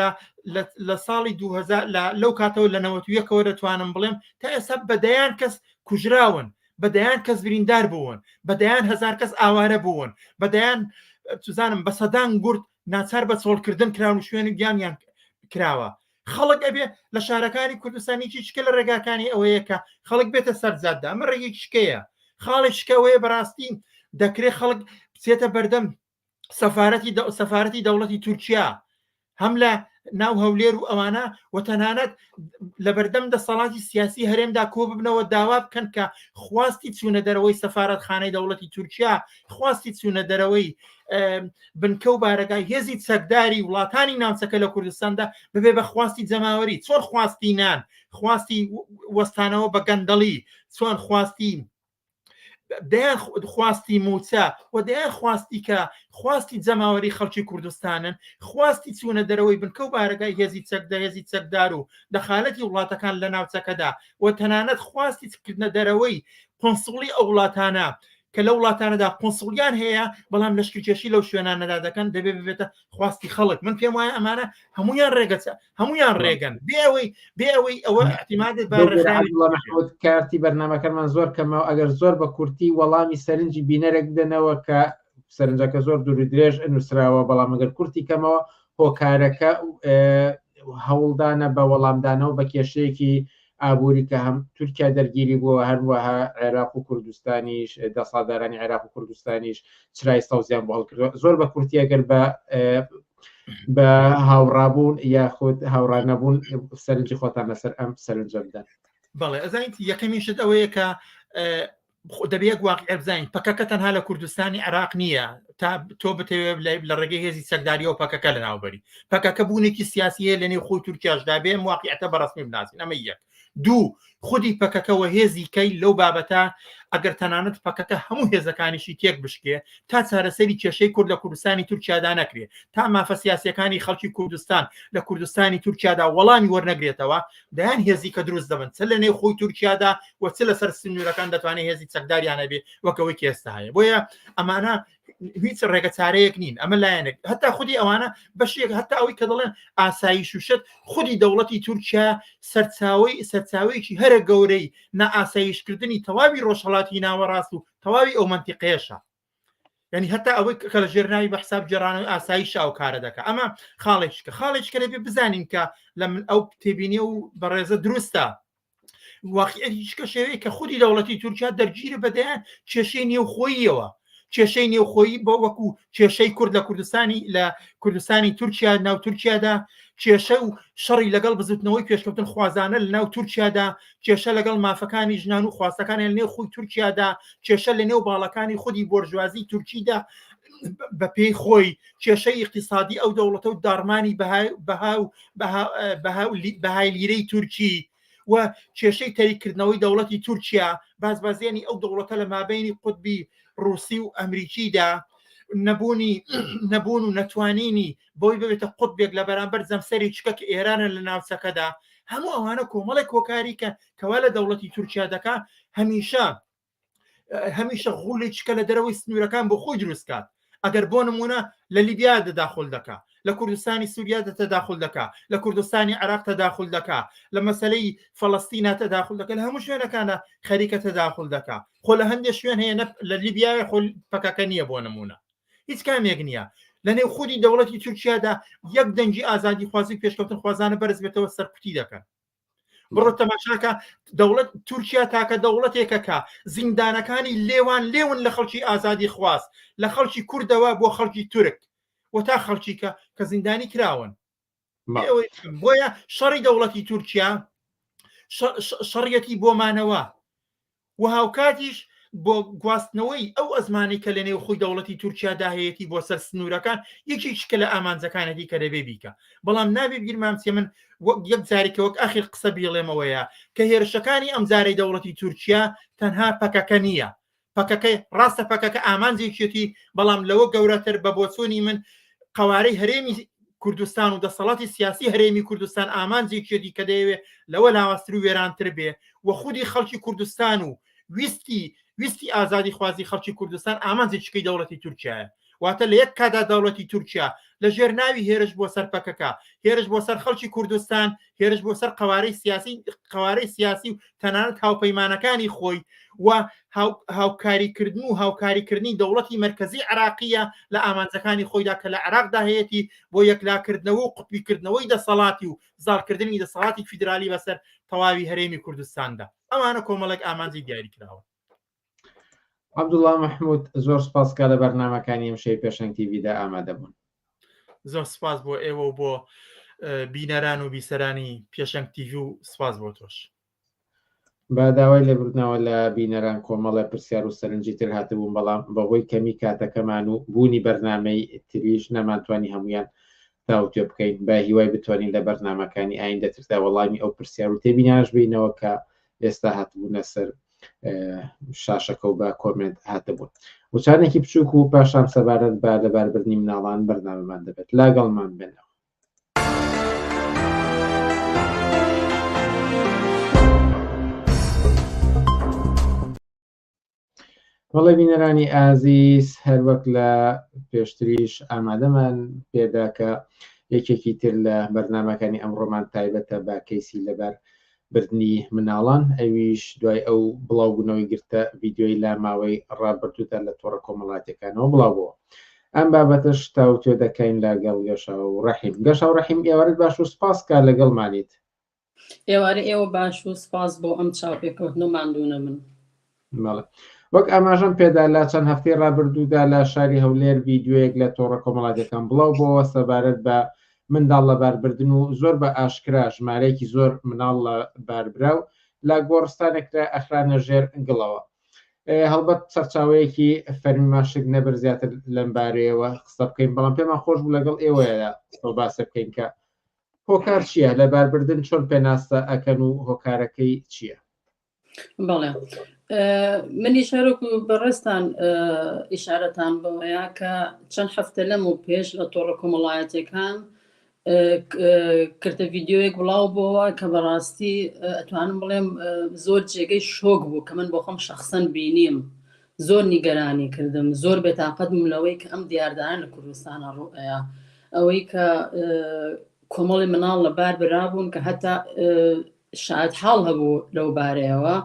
لە ساڵی 2000 لەو کاتەوە لە 91ەوە دەتوانم بڵێم تا ئێستا بەدەیان کەس کوژراون بەدەیان کەس بریندار بوون بەدەیان هزار کەس ئاوارە بوون بەدەیان توزانم بە سەدان گورد ناچار بە چۆڵکردن کراون شوێنی گیانیان کراوە خەڵک ئەبێ لە شارەکانی کوردستانی چیچکە لە ڕێگاکانی ئەوەیە کە خەڵک بێتە سەرجاددا ئەمە ڕێگەی شکەیە خاڵی شکەوەیە بەڕاستی دەکرێت خەڵک بچێتە بەردەم سەفارەتی دەوڵەتی تورکیا هەم لە ناو هەولێر و ئەوانە و تەنانەت لە بەردەم دەسەڵاتی سیاسی هەرێمدا کۆ ببنەوە داوا بکەن کە خواستی چوونە دەرەوەی سەفارەتخانەی دەوڵەتی تورکیا خواستی چوونە دەرەوەی بنکە و بارەگای هێزی چەکداری وڵاتانی ناوچەکە لە کوردستاندا ببێ بە خواستی جەماوەری چۆن خواستی نان خواستی وەستانەوە بە گەندەڵی چۆن خواستی دەیان خواستی موچە و دەیان خواستی کە خواستی جەماوەری خەڵکی کوردستانن خواستی چوونە دەرەوەی بنکە و بارەگای هێزی چەکدار و دەخالەتی وڵاتەکان لە ناوچەکەدا و تەنانەت خواستی کردنە دەرەوەی قۆنسڵی ئەو وڵاتانە کە لە وڵاتانەدا قۆنسڵیان هەیە بەڵام لەشکرکێشی لەو شوێنانەدا دەکەن دەبێ ببێتە خواستی خەڵک من پێم وایە ئەمانە هەمویان ڕێگەچە هەمویان ڕێگەن بێەوەی ئەوە احتیمادت بەڕێحمەد کارتی بەرنامەکەمان زۆر کەمەوە ئەگەر زۆر بە کورتی وەڵامی سەرنجی بینەرێک بدەنەوە کە سەرنجەکە زۆر دووری درێژ نووسراوە بەڵام ئەگەر کورتی کەمەوە هۆکارەکە هەوڵدانە بە وەڵامدانەوە بە کێشەیەکی ئابووری کە هەم تورکیا دەرگیری بووە هەروەها عێراق و کوردستانیش دەسەڵاتدارانی عێراق و کوردستانیش چرای سەوزیان بۆ هەڵکردووە زۆر بە کورتی ئەگەر بە هاوڕابوون یاخود هاوڕانەبوون سەرنجی خۆتان لەسەر ئەم سەرنجە بدەن. بەڵێ ئەزانیت یەکەمیشت ئەوەیە کە دەبێت واقع بزانین پەکەکە تەنها لە کوردستانی عێراق نییە تا تۆ بتەوێت لە ڕێگەی هێزی چەکداریەوە پەکەکە لە ناوبەری پەکەکە بوونێکی سیاسیە لە نێو خۆی تورکیاشدا بێ واقعیتە بەڕسمی بناسین ئەمە یەک دوو خودی پەکەکەەوە هێزی کەی لەو بابەتە ئەگەر تەنانەت پەکەکە هەموو هێزەکانیشی تێک بشکێ تا چارەسەری کێشەی کورد لە کوردستانی تورکیادا نەکرێت تا مافە سیاسیەکانی خەڵکی کوردستان لە کوردستانی تورکیادا وەڵامی وەرنەگرێتەوە دەیان هێزی کە دروست دەبن چ لە نێو خۆی تورکیادا و چ لەسەر سنوورەکان دەتوانێت هێزی چەکداریانە بێ وەکەوەی کێستا هەیە بۆیە ئەمانە هیچ ڕێگە چارەیەک نین ئەمە لایەنێک هەتا خودی ئەوانە بەشێک هەتا ئەوی کە دەڵێن ئاسایی شوشت خودی دەوڵەتی تورکیا سەرچاوەیەکی هەرە گەورەی نەئاسایشکردنی تەواوی ڕۆژهەڵاتی ناوەڕاست و تەواوی ئەو منتیقەیەشە یعنی هەتا ئەوەی کە لە ژێرناوی بە حساب جێرانەوەی ئاسایش ئەو کارە دەکە ئەمە خاڵێککە لەبێ بزانین کە لە من ئەو تێبینی و بەڕێزە دروستە واقعیەتیشکە شێوەیە کە خودی دەوڵەتی تورکیا دەرگیرە بەدەیان کێشەی نێوخۆییەوە کێشەی نێوخۆیی بۆ وەکو کێشەی کورد لە کوردستانی تورکیا ناو تورکیادا کێشە و شەڕی لەگەڵ بزوتنەوەی پێشکەوتن خوازانە لە ناو تورکیادا کێشە لەگەڵ مافەکانی ژنان و خواستەکانی لە نێو خۆی تورکیادا کێشە لە نێو باڵەکانی خودی بۆرژوازی تورکیدا بە پێی خۆی کێشەی اقتصادی ئەو دەوڵەتە و دارمانی بەهای لیرەی تورکی و کێشەی تەریکردنەوەی دەوڵەتی تورکیا بازبازیانی ئەو دەوڵەتە لە مابینی قوتبی رووسی و ئەمریکیدا نەبوون و نەتوانینی بۆی ببێتە قوتبێک لە بەرامبەر جەمسەری چکە کە ئێرانە لە ناوچەکەدا هەموو ئەوانە کۆمەڵێک کۆکاری کە کەوا لە دەوڵەتی تورکیا دەکا هەمیشە غوڵی چکە لە دەرەوەی سنوورەکان بۆ خۆی دروستکات ئەگەر بۆ نمونە لە لیبیا دەداخل دەکا لە کوردستانی سووریا تەداخل دەکا لە کوردستانی عێراق تەداخل دەکا لە مەسەلەی فەڵەستینە تەداخل دەکە لە هەموو شوێنەکانە خەریکە تەداخل دەکا خۆ لە هەندێک شوێن هەیە لە لیبیای خۆ پەکەکە نییە بۆ نمونە هیچ کامێک نییە لە نێو خودی دەوڵەتی تورکیادا یەک دەنگی ئازادی خوازی پێشکەوتن خوازانە بەرز بێتەوە سەرکوتی دەکەن بڕۆ تەماشاکە دەوڵەت تورکیا تاکە دەوڵەتێکەکە زیندانەکانی لێون لە خەڵکی ئازادی خواست لە خەڵکی کوردەوە بۆ خەڵکی تورک و تا خەڵکی کە زیندانی کراون بۆیە شەڕی دەوڵەتی تورکیا شەڕیەتی بۆمانەوە و هاوکاتیش بۆ گواستنەوەی ئەو ئەزمانی کە لە نێو خۆی دەوڵەتی تورکیا داهەیەتی بۆ سەر سنوورەکان یەکێکشکە لە ئامانجەکانەتی کە دەبێ بیکە بەڵام نابێ بیرمامچێ من یەک جارێکە وەک ئاخر قسە بیڵێمەوەیە کە هێرشەکانی ئەم جارەی دەوڵەتی تورکیا تەنها پەکەکە نییە پەکەکەی ڕاستە پەکەکە ئامانجێکێتی بەڵام لەوە گەورەتر بە بۆچوونی من قوارەی هەرێمی کوردستان و دەسەڵاتی سیاسی هەرێمی کوردستان ئامانجێکێتی کە دەیەوێت لەوە لاوەستر و وێرانتر بێ و خودی خەڵکی کوردستان و ویستی ئازادی خوازی خەڵکی کوردستان ئامانجێکەکەی دەوڵەتی تورکیایە واتە لە یەک کادا دەوڵەتی تورکیا لە ژێر ناوی هێرش بۆ سەر پەکەکە هێرش بۆ سەر خەڵکی کوردستان هێرش بۆ سەر قوارەی سیاسی و تەنانەت هاوپەیمانەکانی خۆی و هاوکاریکردن و هاوکاریکردنی دەوڵەتی مرکزی عراقیە لە ئامانجەکانی خۆیدا کە لە عراقدا هەیەی بۆ یەکلاکردنەوە و قوتبیکردنەوەی دەسەڵاتی و زالکردنی دەسەڵاتی فیدرالی بەسەر تەواوی هەرێمی کوردستاندا ئەمانە کۆمەڵێک ئامانجی دیاری کراوە. عەبدوڵڵا مەحموود زۆر سپاسکە لە بەرنامەکانی ئەمشەی پێشەنگ تیڤیدا ئامادە بوون. زۆر سپاس بۆ ئێوە و بۆ بینەران و بیسەرانی پێشەنگ تیڤی و سپاس بۆ تۆش. با داوای لێبوردنەوە لە بینەران کۆمەڵە پرسیار و سەرنجی تر هاتبوون بەڵام بەهۆی کەمی کاتەکەمان و بوونی بەرنامەی تریش نەمانتوانی هەمویان تاوتێ بکەین بە هیوای بتوانین لە بەرنامەکانی ئایندەتردا وەڵامی ئەو پرسیار و تێبینیانش بینەوە کە ئێستا هاتبوونە سەر شاشەکە و بە کۆمنت هاتبوون وچانێکی بچووک و پاشان سەبارەت بە لەباربردنی مناڵان بەرنامەمان دەبێت لاگەڵمان بێنەوە. وەڵێ بینەرانی ئازیز هەروەک لە پێشتریش ئامادەمان پێدا کە یەکێکی تر لە بەرنامەکانی ئەمڕۆمان تایبەتە بە کەیسی لەبەر بردنی مناڵان ئەویش دوای ئەو بڵاوبوونەوەی گرتە ڤیددیۆی لا ماوەی ڕابردوودا لە تۆڕە کۆمەڵاتەکانەوە بڵاوبووە ئەم بابەتش تاوتێ دەکەین لەگەڵ گەشا و ڕەحیم گەشا و ڕەحیم ئێوارەت باش و سپاس کا لەگەڵمانیت ئێوارە ئێوە باش و سپاس بۆ ئەم چاوپێکەوتنە ماندوونە من وەک ئاماژەم پێدا لە چەند هەفتەی ڕابردوودا لە شاری هەولێر ڤیددیۆیەک لە تۆڕە کۆمەڵاتەکان بڵاو بۆەوە سەبارەت بە منداڵ لە باربردن و زۆر بە ئاشکرا ژمارەیەکی زۆر مناڵ لە باربراو لە گۆڕستانێکدا ئەخرانە ژێر گڵەوە هەڵبەت سەرچاوەیەکی فەرمی ماشک نەبەر زیاتر لەم بارەیەوە قسە بکەین بەڵام پێمان خۆش بوو لەگەڵ ئێوەیە تۆ باسە بکەین کە هۆکار چییە لە باربردن چۆن پێناسە ئەکەن و هۆکارەکەی چییە؟ بەڵێ منی شارۆک و بەڕێستان ئیشارەتان بەوەیە کە چەند هەفتە لەم و پێش لە تۆڕە کۆمەڵایەتەکان کردە ڤیددیۆیەک بڵاو بووە کە بەڕاستی ئەتوانم بڵێم زۆر جێگەی شۆک بوو کە من بۆ خۆم شەخسەن بینیم زۆر نیگەرانی کردم زۆر بێتاقەتم لەوەی کە ئەم دیاردانە لە کوردستانە ڕوئەیە ئەوەی کە کۆمەڵی مناڵ لە بار برابوون کە هەتا شاید حاڵ هەبوو لەو بارەیەوە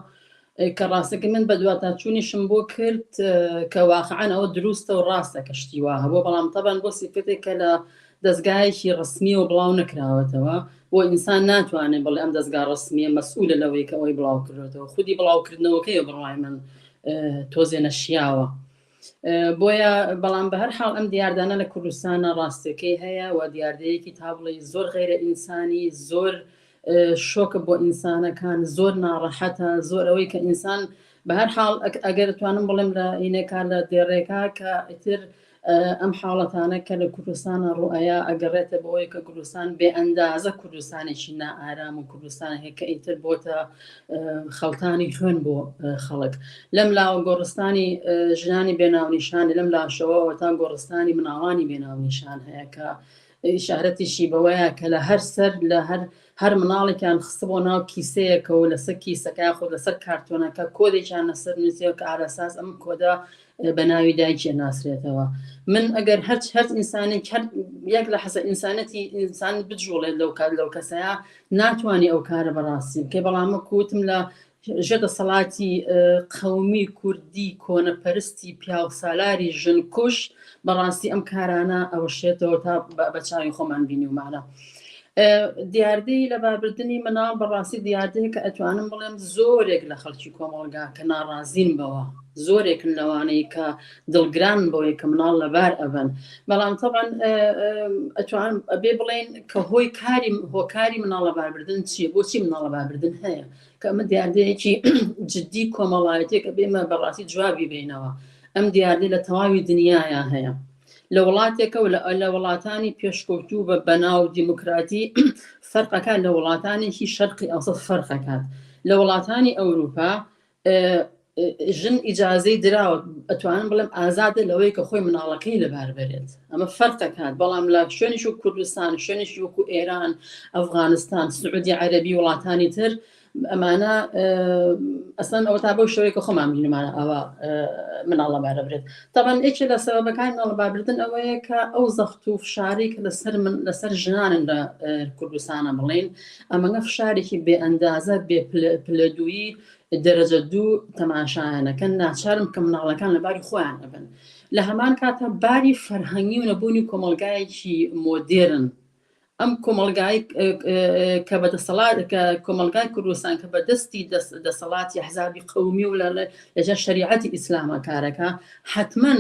کە ڕاستەکە من بە دواتاچوونیشم بۆ کرد کە واقعان ئەوە دروستە و ڕاستە کە شتیوا هەبوو بەڵام تەبان بۆ سیفەتێک کە لە دەستگایەکی ڕسمی و بڵاو نەکراوەتەوە بۆ ئینسان ناتوانێت بڵێ ئەم دەستگا ڕسمیە مەسئولە لەوەی کە ئەوەی بڵاو کردێتەوە خودی بڵاوکردنەوەکەی بڕای من تۆزێ نەشیاوە بۆیە بەڵام بە هەر حاڵ ئەم دیاردانە لە کوردستانە ڕاستەکەی هەیە و دیاردەیەکی تابڵی زۆر غیرە ئینسانی زۆر شۆکە بۆ ئینسانەکان زۆر ناڕەحەتە زۆر ئەوەی کە ئینسان بە هەر حاڵ ئەگەر توانم بڵێم لە ئینێکار لە دێڕێکا کە ئیتر ئەم حاڵەتانە کە لە کوردستانە ڕوئەیە ئەگەڕێتە بەوەی کە کوردستان بێ ئەندازە کوردستانێکی نائارام و کوردستانێک کە ئیتر بۆتە خەڵتانی خوێن بۆ خەڵک لەم لاوە گۆڕستانی ژنانی بێناونیشانی لەم لاشەوە تا گۆڕستانی مناڵانی بێناونیشان هەیە کە ئیشارەتیشی بەوەیە کە لە هەر سەر لە هەر مناڵێکیان خستە بۆ ناو کیسەیەکە و لەسەر کیسەکە خۆ لەسەر کارتۆنەکە کۆدێکیان لەسەر نووسیەوە کە ئارەساس ئەم کۆدا بە ناوی دایکی ناسرێتەوە من ئەگەر هەر ئینسانێک یەک لە حەسە ئینسانەتی ئینسان بجوڵێت لەو کار لەو کەسەیە ناتوانانی ئەو کارە بەڕاستی کە بەڵامە کوتم لە ژێتە سەڵاتی قەومی کوردی کۆنەپەرستی پیاو سالاری ژنکوش بەڕاستی ئەم کارانە ئەوە شێتەوە تا بە چاوی خۆمان بینی ومانە دیاردەی لە بابردنی مناڵ بەڕاستی دیاردەیە کە ئەتوانم بڵێم زۆرێک لە خەڵکی کۆمەڵگا کە ناڕازین بەوە زۆرێکن لەوانەیە کە دڵگران بۆی کە مناڵ لەبار ئەبن بەڵام طبعا ئەتوان ئەبێ بڵێن کە هۆکاری مناڵ لەباربردن چییە بۆچی مناڵ لەباربردن هەیە کە ئەمە دیاردەیەکی جددی کۆمەڵایەتێک کە بێمە بەڕاستی جوابی بینەوە ئەم دیاردەی لە تەواوی دنیایە هەیە لە وڵاتێکە و لە وڵاتانی پێشکەوتوو بە بەناو دیموکراتی فەرقەکات لە وڵاتانێکی شەرقی ئەوسەط فەرقەکات لە وڵاتانی ئەوروپا ژن ئیجازەی دراوە ئەتوانم بڵێم ئازادە لەوەی کە خۆی مناڵەکەی لەبار بێت ئەمە فەرقەکات بەڵام لە شوێنیش و کوردستان شوێنیشی وەکو ئێران ئەفغانستان سعودی عەرەبی وڵاتانی تر ئەمانە ئەسڵەن ئەوە تا بەو شەوەیە کە خۆمان بینمانە ئەوە مناڵ لەبارە برێت تەبەن یەکێ لە سەبەبەکانی مناڵ لەباربردن ئەوەیە کە ئەو زەخت و فشاری کە لەسەر ژنانن لە کوردستانە بڵێن ئەمەگە فشارێکی بێ ئەندازە بێ پلەدویی دەرەجە دوو تەماشایانەکەن ناچارم کە مناڵەکان لەباری خۆیان ئەبن لە هەمان کاتە باری فەرهەنگی و نەبوونی کۆمەلگایەکی مۆدێرن ئەم کۆمەلگای کە بەدەسەڵات کە کۆمەلگای کوردستان کە بەدەستی دەسەڵاتی حزابی قەومی و لەژە شریعەتی ئیسلامە کارەکە حتمما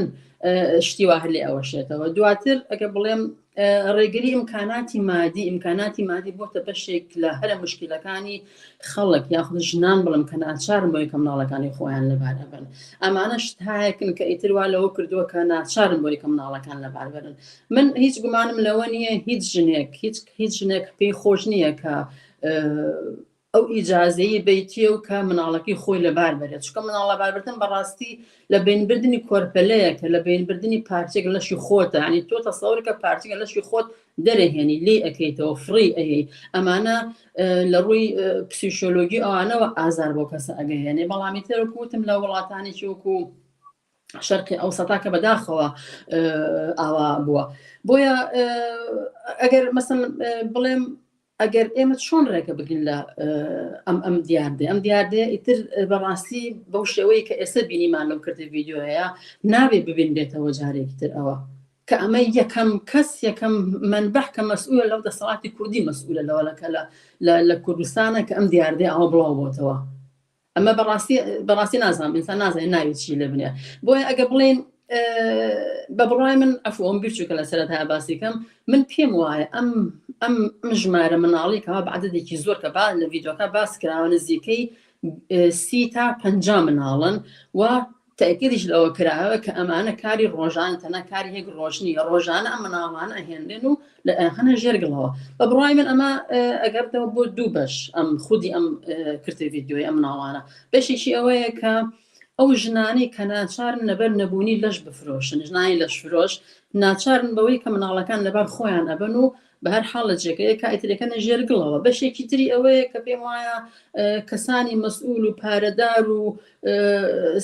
شتیوا هەر لێ ئەوەشێتەوە دواتر ئەگە بڵێم ڕێگری ئیمکاناتی مادی بۆتە بەشێک لە هەرە مشکلەکانی خەڵک یاخود ژنان بڵم کە ناچارم بۆی کە مناڵەکانی خۆیان لەبار ئەبن ئەمانە شتایەکن کە ئیتر وا لەوە کردووە کە ناچارم بۆی کە مناڵەکان لەبار بەرن من هیچ گومانم لەوە نییە هیچ ژنێک پێی خۆش نییە کە ئەو ئیجازەیە بیتیە و کە مناڵەکەی خۆی لەبار بێت چکە مناڵ لەباربردن بەڕاستی لە بینبردنی کۆرپەلەیەکە لە بینبردنی پارچێک لەشی خۆتە ینی تۆ تەسەوورکە پارچێکە لەشی خۆت دەرەهێنی لێ ئەەکەیتەوە فڕی ئەهەی ئەمانە لە ڕووی پسیشۆلۆگی ئەوانەوە ئازار بۆ کەسە ئەگەهێنێ بەڵامی تێرەکوتم لە وڵاتانێکی وەکو شەرقی ئەوسەتا کە بەداخەوە ئاوا بووە بۆیە ئەگەر مەسەڵەن بڵێم ئەگەر ئێمە چۆن ڕێگە بگرین لە ئەم دیاردەیە ئیتر بەڕاستی بەو شێوەیە کە ئێستا بینیمان لەو کردی ڤیددیۆەیە نابێ ببینرێتەوە جارێکی تر ئەوە کە ئەمە یەکەم کەس یەکەم منبەح کە مەسئولە لەو دەسەڵاتی کوردی مەسئولە لەوەلەکە لە کوردستانە کە ئەم دیاردەیە ئەوە بڵاو بۆتەوە ئەمە بەڕاستی نازانم ئینسان نازانێت ناوێت چی لە بنێ بۆیە ئەگە بڵێن بە بڕای من ئەفۆم بیرچووکە لە سەرەتای باسیکەم من پێم وایە ئەم ژمارە مناڵی کەوا بەعدەدێکی زۆر کە با لە ڤیددیۆکە باس کراوە نزیکەی 30 تا 50 مناڵن و تاکیدیش لەوە کراوە کە ئەمانە کاری ڕۆژان تەنە کاری هێک ڕۆژنی ڕۆژانە ئەم مناڵانە ئەهێنرێن و لە ئەخەنە ژێرگڵەوە بە بڕای من ئەمە ئەگەردەوە بۆ دوو بەش ئەم خودی ئەم کردی ڤیددیۆی ئەم مناڵانە بەشێکی ئەوەیە کە ئەو ژنانی کە ناچارن لەبەر نەبوونی لەش بفرۆشن ژنانی لەش فرۆش ناچارن بەوەی کە مناڵەکان لەبار خۆیان ئەبن و بە هەر حاڵ لە جێگەیە کایترەکەنە ژێرگڵەوە بەشێکی تری ئەوەیە کە پێم وایە کەسانی مەسئول و پارەدار و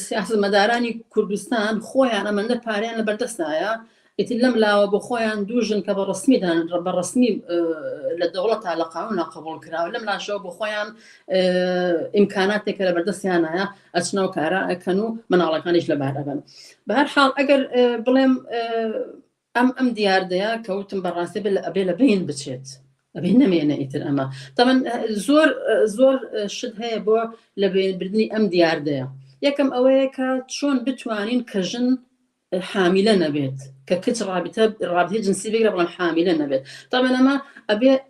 سیاسەتمەدارانی کوردستان خۆیان ئەمەندە پارەیان لەبەردەستایە ئیتر لەم لاوە بۆ خۆیان دوژن کە بە ڕسمی لە دەوڵەتە لە قانون قبول کراوە لەم لاشەوە بۆ خۆیان ئیمکاناتێکە لە بەردەستیانایە ئەچنەوە کارە ئەکەن و مناڵەکانیش لەبار ئەبن بە هەر حاڵ ئەگەر بڵێم ئەم دیاردەیە کەوتم بەڕاستی ئەبێ لە بین بچێت ئەبێ نەمێنە ئیتر ئەمە تەمەن زۆر شت هەیە بۆ لە بینبردنی ئەم دیاردەیە یەکەم ئەوەیە کە چۆن بتوانین کە ژن حامیلە نەبێت کە کچ ڕابطەی جنسی بگرە بەڵام حامیلە نەبێت تەمەن ئەمە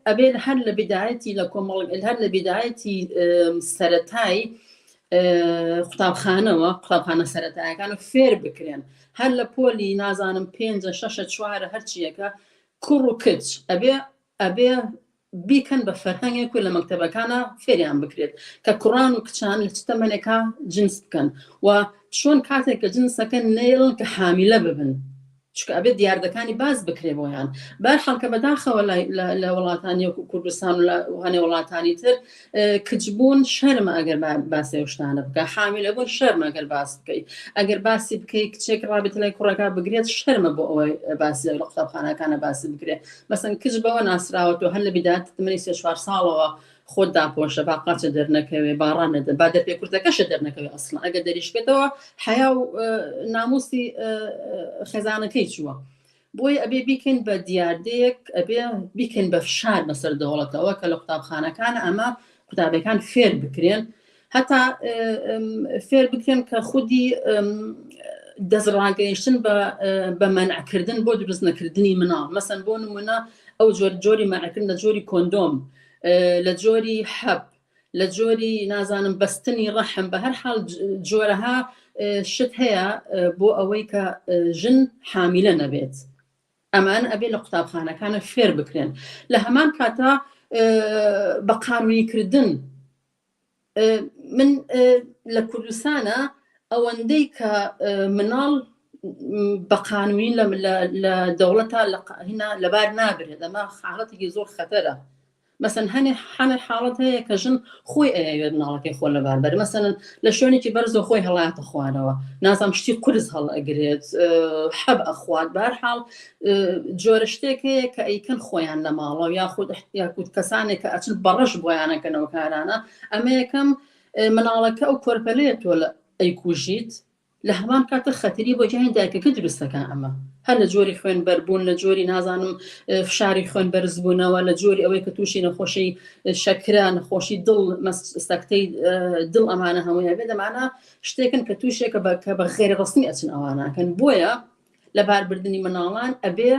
ئەبێ هەر لە بدایەتی لە کۆمەڵ هەر لە بدایەتی سەرەتایی قوتابخانە سەرەتایەکان و فێر بکرێن هەر لە پۆلی نازانم 5 6 4 هەرچیەکە کوڕ و کچ ئەبێ بیکەن بە فەرهەنگێک و لە مەکتەبەکانە فێریان بکرێت کە کوڕان و کچان لە تەمەنێکا جنس بکەن و چۆن کاتێک کە جنسەکە نێڵن کە حامیلە ببن چکە ئەبێت دیاردەکانی باز بکرێ بۆیان بەر خەڵکە بەداخەوە لە وڵاتانی کوردستان و هەنێ وڵاتانی تر کچبوون شەرمە ئەگەر باسی شتانە بکە حامیلە بوون شەرمە ئەگەر باس بکەیت ئەگەر باسی بکەیت کچێک ڕابطە لای کوڕەکە بگرێت شەرمە بۆ ئەوەی باسی لە قوتابخانەکانە باسی بکرێت مەسەن کچ بەوە ناسراوەوە هەر لە بدایەت تمەنی 3-4 ساڵەوە خۆت داپۆشە با قاچە دەرنەکەوێ باڕان نەدە با دەرپێ کورتەکەشە دەرنەکەوێ ئەسڵ ئەگە دەریشکێتەوە حیا و ناموسی خێزانەکەی چووە بۆی ئەبێ بیکەین بە دیاردەیەک ئەبێ بیکەین بە فشار بەسەر دەوڵەتەوە کە لە قوتابخانەکان ئەمە قوتابەکان فێر بکرێن هەتا فێر بکرێن کە خودی دەستڕاگەیشتن بە مەنعکردن بۆ دروست نەکردنی مناڵ مەسەن بۆ نمونە ئەو جۆری مەنعکردن لە جۆری کۆندۆم لە جۆری حەب لە جۆری نازانم بەستنی ڕەحم بە هەر حاڵ جۆرەها شت هەیە بۆ ئەوەی کە ژن حامیلە نەبێت ئەمان ئەبێ لە قوتابخانەکانە فێر بکرێن لە هەمان کاتا بە قانونیکردن من لە کوردستانە ئەوەندەی کە مناڵ بە قانونی لە دەوڵەتە لەبار نابرێت ئەمە حاڵەتێکی زۆر خەتەرە مەسەن هەنێ حاڵەت هەیە کە ژن خۆی ئەیەوێت مناڵەکەی خۆ لەبار بەر مەسەن لە شوێنێکی بەرزۆ خۆی هەڵاتە خوارەوە نازام شتی قورس هەڵ ئەگرێت حەب ئەخوات بەرحاڵ جۆرە شتێک هەیە کە ئەیکەن خۆیان لە ماڵەوە یاخود کەسانێک کە ئەچن بەڕەش بۆیانەکەنەوە کارانە ئەمە یەکەم مناڵەکە ئەو کۆرپەلەیە تۆ ئەیکوژیت لە هەمان کاتە خەتری بۆ جیهانی دایکەکە دروستەکە ئەمە هەر لە جۆری خوێن بەربوون لە جۆری نازانم فشاری خوێن بەرزبوونەوە لە جۆری ئەوەی کە تووشی نەخۆشی شەکرا نەخۆشی دڵ سەکتەی دڵ ئەمانە هەموویە بێ دەمانە شتێکن کە تووشێکە بە غێرڕستنی ئەچن ئەوانەکەن بۆیە لە باربردننی مناڵان ئەبێ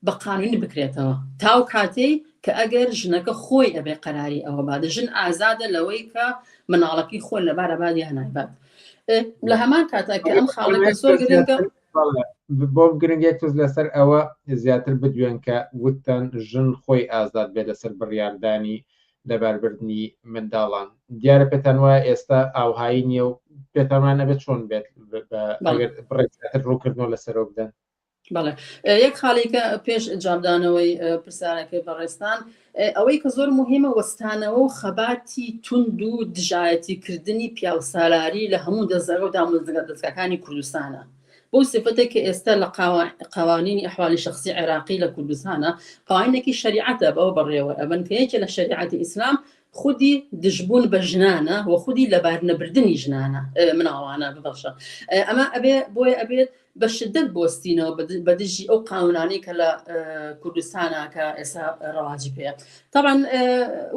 بە قانونی بکرێتەوە تاو کاتەی کە ئەگەر ژنەکە خۆی ئەبێ قەراری ئەوە بادە ژن ئازادە لەوەی کە مناڵەکەی خۆی لەبار ئەباد یان نایبات لە هەمان کاتا کە ئەم خاڵەکە زۆر گرنگە بۆ گرنگێک توز لەسەر ئەوە زیاتر بدوێن کە وتەن ژن خۆی ئازاد بێ لەسەر بڕیاردانی لەباربردنی منداڵان دیارە پێتان وایە ئێستا ئاوهایی نییە و پێتانوان نەبێت چۆن بێت بڕێکتر ڕووکردنەوە لەسەرەوە بدەن بەڵێ یەک خاڵێکە پێش جابدانەوەی پرسیارەکەی بەڕێستان ئەوەی کە زۆر مهمە وەستانەوە و خەباتی توند و دژایەتیکردنی پیاوسالاری لە هەموو دەزەرە و دامۆزگەکانی کوردستانە بۆ سفتێک کە ئێستا لە قوانینی ئەحوالی شخصی عێراقی لە کوردستانە قوانینێکی شریعەتە بەوە بەڕێوە ئەبن کە یەکێ لە شریعەتی ئیسلام خودی دژبوون بە ژنانە و خودی لەبار نەبردنی ژنانە مناڵانە ببەشە ئەمە ئەبێ بۆیە ئەبێت بە شدت بۆستینەوە بە دژی ئەو قانونانی کە لە کوردستانە کە ئێستا ڕەواجی پێە طبعا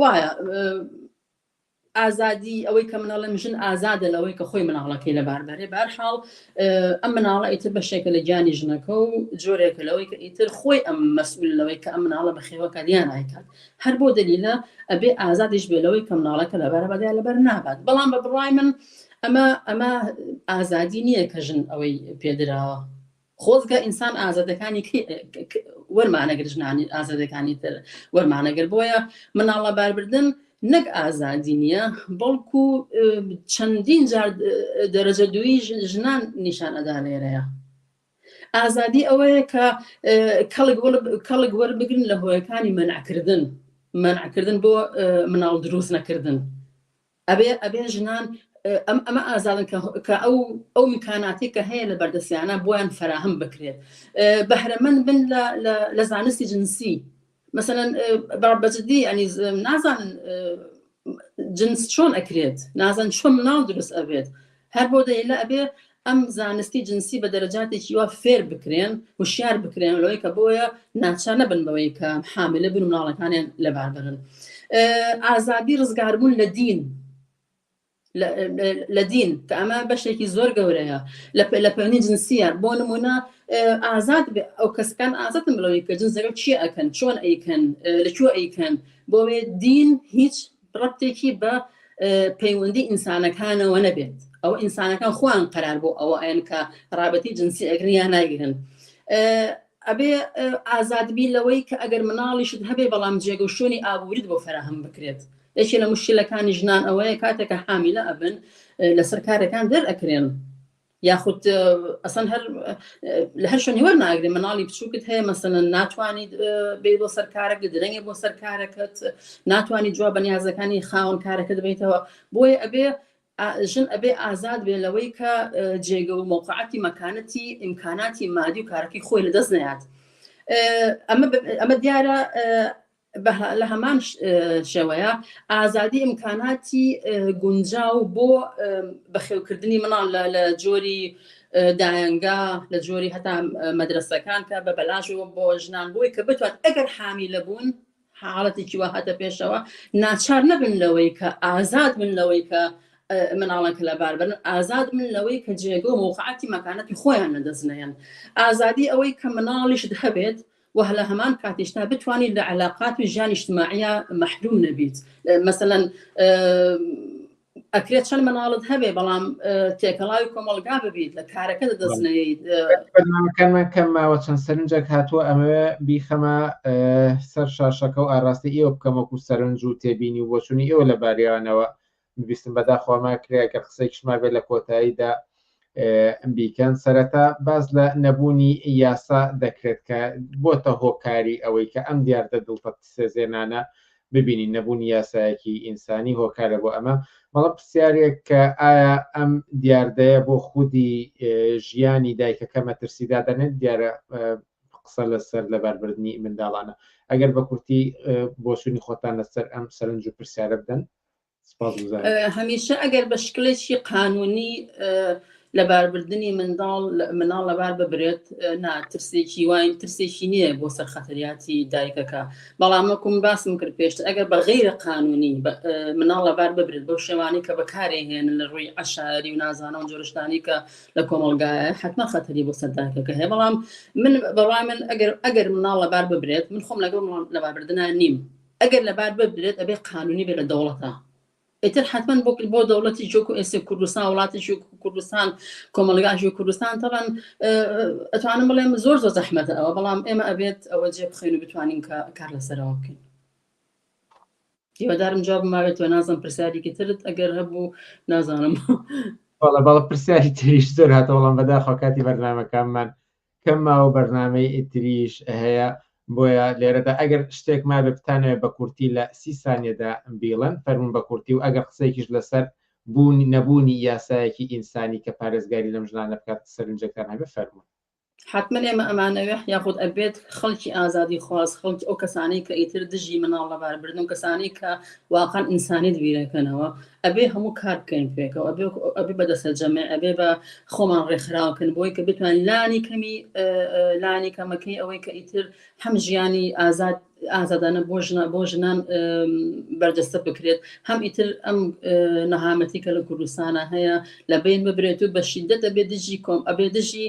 وایە ئازادی ئەوەی کە مناڵە ژن ئازادە لەوەی کە خۆی مناڵەکەی لەباربەرێ بەرحاڵ ئەم مناڵە ئیتر بەشێکە لە گیانی ژنەکە و جۆرێکە لەوەی کە ئیتر خۆی ئەم مەسئول لەوەی کە ئەم مناڵە بەخێوەکە دیان نایکات هەر بۆ دلیلە ئەبێ ئازادیش بێ لەوەی کە مناڵەکە لەبارە بەدای لەبەر نابات بەڵام بە بڕای من ئەمە ئازادی نییە کە ژن ئەوەی پێدراوە خۆزگە ئینسان ئازادەکانی وەرمانەگەر ژنانی ئازادەکانی تر وەرمانەگەر بۆیە مناڵە باربردن نەک ئازادی نییە بەڵکو چەندین جار دەرەجە دووی ژنان نیشان ئەدا لێرەیە ئازادی ئەوەیە کە کەڵک وەربگرن لە هۆیەکانی مەنعکردن بۆ مناڵ دروست نەکردن ئەبێ ژنان ئەمە ئازادن کە ئەو میکاناتی کە هەیە لە بەردەستیانە بۆیان فراهم بکرێت بەهرەمەند بن لە زانستی جنسی مثلا بەجددی ینی نازانن جنس چۆن ئەکرێت نازان چۆن مناڵ دروست ئەبێت هەر بۆ دەیلە ئەبێ ئەم زانستی جنسی بە دەرەجاتێکی وا فێر بکرێن وشیار بکرێن لەوەی کە بۆیە ناچار نەبن بەوەی کە حاملە بن و مناڵەکانیان لەباربرن ئازادی ڕزگاربوون لە دین کە ئەمە بەشێکی زۆر گەورەیە لە پەیوەندی جنسیە بۆ نمونە ئازاد ئەو کەسەکان ئازادن بڵەوەی کە جنسەکە چی ئەکەن چۆن ئەیکەن لەکوێ ئەیکەن بۆوێ دین هیچ ڕەبتێکی بە پەیوەندی ئینسانەکانەوە نەبێت ئەو ئینسانەکان خۆیان قەرار بۆ ئەوە ئەن کە ڕابەتی جنسی ئەگرن یان ناگرن ئەبێ ئازادبی لەوەی کە ئەگەر مناڵیشت هەبێ بەڵام جێگە و شوێنی ئابووریت بۆ فراهم بکرێت یەکێ لە مشکلەکانی ژنان ئەوەیە کاتێکە حامیلە ئەبن لەسەر کارەکان دەرئەکرێن یاخود ئەسەن لە هەر شوێنی وەرناگرێن مناڵی بچووکت هەیە مەسەلەن ناتوانیت بێ بۆ سەر کارەکە درەنگێ بۆ سەر کارەکەت ناتوانانی جواب بە نیازەکانی خاوەن کارەکە دەبێتەوە بۆیە ئەبێ ژن ئەبێ ئازاد بێ لەوەی کە جێگە و موقعەتی مەکانەتی ئیمکاناتی مادی و کارەکەی خۆی لەدەست نەیات ئەمە دیارە لە هەمان شێوەیە ئازادی ئیمکاناتی گونجاو بۆ بەخێوکردنی مناڵ لە جۆری دایانگا لە جۆری هەتا مەدرسەکان کە بە بەلاژەوە بۆ ژنان بووی کە بتوان ئەگەر حامیلە بوون حاڵەتێکی وە هاتە پێشەوە ناچار نەبن لەوەی کە ئازاد بن لەوەی کە مناڵەکە لەبار بن ئازاد من لەوەی کە جێگە و موقعاتی مەکانەتی خۆیان لەدەستنەیەن ئازادی ئەوەی کە مناڵیشت هەبێت وە لە هەمان کاتیشتا بتوانین لە علاقات و ژیانی اجتماعیە مەحروم نەبیت مثلەن ئەکرێت چەند مناڵت هەبێ بەڵام تێکەڵاوی کۆمەلگا ببیت لە کارەکە دەدەستنەیەیت بەرنامەکانمان کەم ماوە چەند سەرنجێک هاتووە ئەمەوێ بیخەمە سەر شاشەکە و ئاڕاستی ئێوە بکەمەکو سەرنج و تێبینی و بۆچوونی ئێوە لە باریانەوە ببیستم بەداخواما کرێگەر قسەیکشما بێت لە کۆتاییدا بیکەن سەرەتا باز لە نەبوونی یاسا دەکرێت کە بۆتە هۆکاری ئەوەی کە ئەم دیاردە دڵتە سێزێنانە ببینین نەبوونی یاسایەکی ئینسانی هۆکارە بۆ ئەمە مەڵە پرسیارێک کە ئایا ئەم دیاردەیە بۆ خودی ژیانی دایکەکە مەترسیدا دەنێت دیارە قسە لەسەر لەباربردنی منداڵانە ئەگەر بە کورتی بۆچوونی خۆتان لەسەر ئەم سەرنج و پرسیارە بدەن هەمیشە ئەگەر بە شکلێکی قانونی لەباربردنی مناڵ لەبار ببرێت ناترسێکی وایم ترسێکی نییە بۆ سەرخەتەریاتی دایکەکە بەڵام وەکوم باسم کرد پێشتر ئەگەر بە غەیرە قانونی مناڵ لەبار ببرێت بەو شێوانی کە بەکارێهێنن لە ڕووی عەشاری و نازانە و جۆرشتانی کە لە کۆمەڵگایە حتما خەتەری بۆ سەر دایکەکە هەیە بەڵام من بەڕای من ئەگەر مناڵ لەبار ببرێت من خۆم لەگەڵ لەباربردنە نیم ئەگەر لەبار ببرێت ئەبێ قانونی بێت لە دەوڵەتە ئیتر حتما بۆ دەوڵەتی جۆک و ئێسێ کوردستان وڵاتیشی کوردستان کۆمەلگاشی کوردستان تەبەن ئەتوانم بڵێم زۆر زەحمەتە ئەوە بەڵام ئێمە ئەبێت ئەوە جێ بخەین و بتوانین کار لەسەرەوە بکەین هیوادارم جواب ماوێتەوە نازانم پرسیارێکی ترت ئەگەر هەبوو نازانم بەڵە پرسیاری تریش زۆر هاتە وەڵام بەداخوا کاتی بەرنامەکانمان کەم ماوە بەرنامەی ئیتریش هەیە بۆیە لێرەدا ئەگەر شتێک ما بتانەوێت بە کورتی لە 30 سانیەدا بیڵن فەرمون بە کورتی و ئەگەر قسەیەکیش لەسەر نەبوونی یاسایەکی ئینسانی کە پارێزگاری لەم ژنانە بکات سەرنجەکان هەبێ فەرمون حتما ئێمە ئەمانەوێ یاخود ئەبێت خەڵکی ئازادی خواست خەڵکی ئەو کەسانی کە ئیتر دژی مناڵ لەباربردن و کەسانی کە واقعا ئینسانیت بیرەکەنەوە ئەبێ هەموو کار بکەین پێکەوە ئەبێ بەدەستە جەمع ئەبێ بە خۆمان ڕێکخراوکن بۆی کە بتوان لانی کەمەکەی ئەوەی کە ئیتر هەم ژیانی ئازادانە بۆ ژنان بەردەستە بکرێت هەم ئیتر ئەم نەهامەتی کە لە کوردستانە هەیە لە بین ببرێت و بە شیدەت ئەبێ دژی کۆم ئەبێ دژی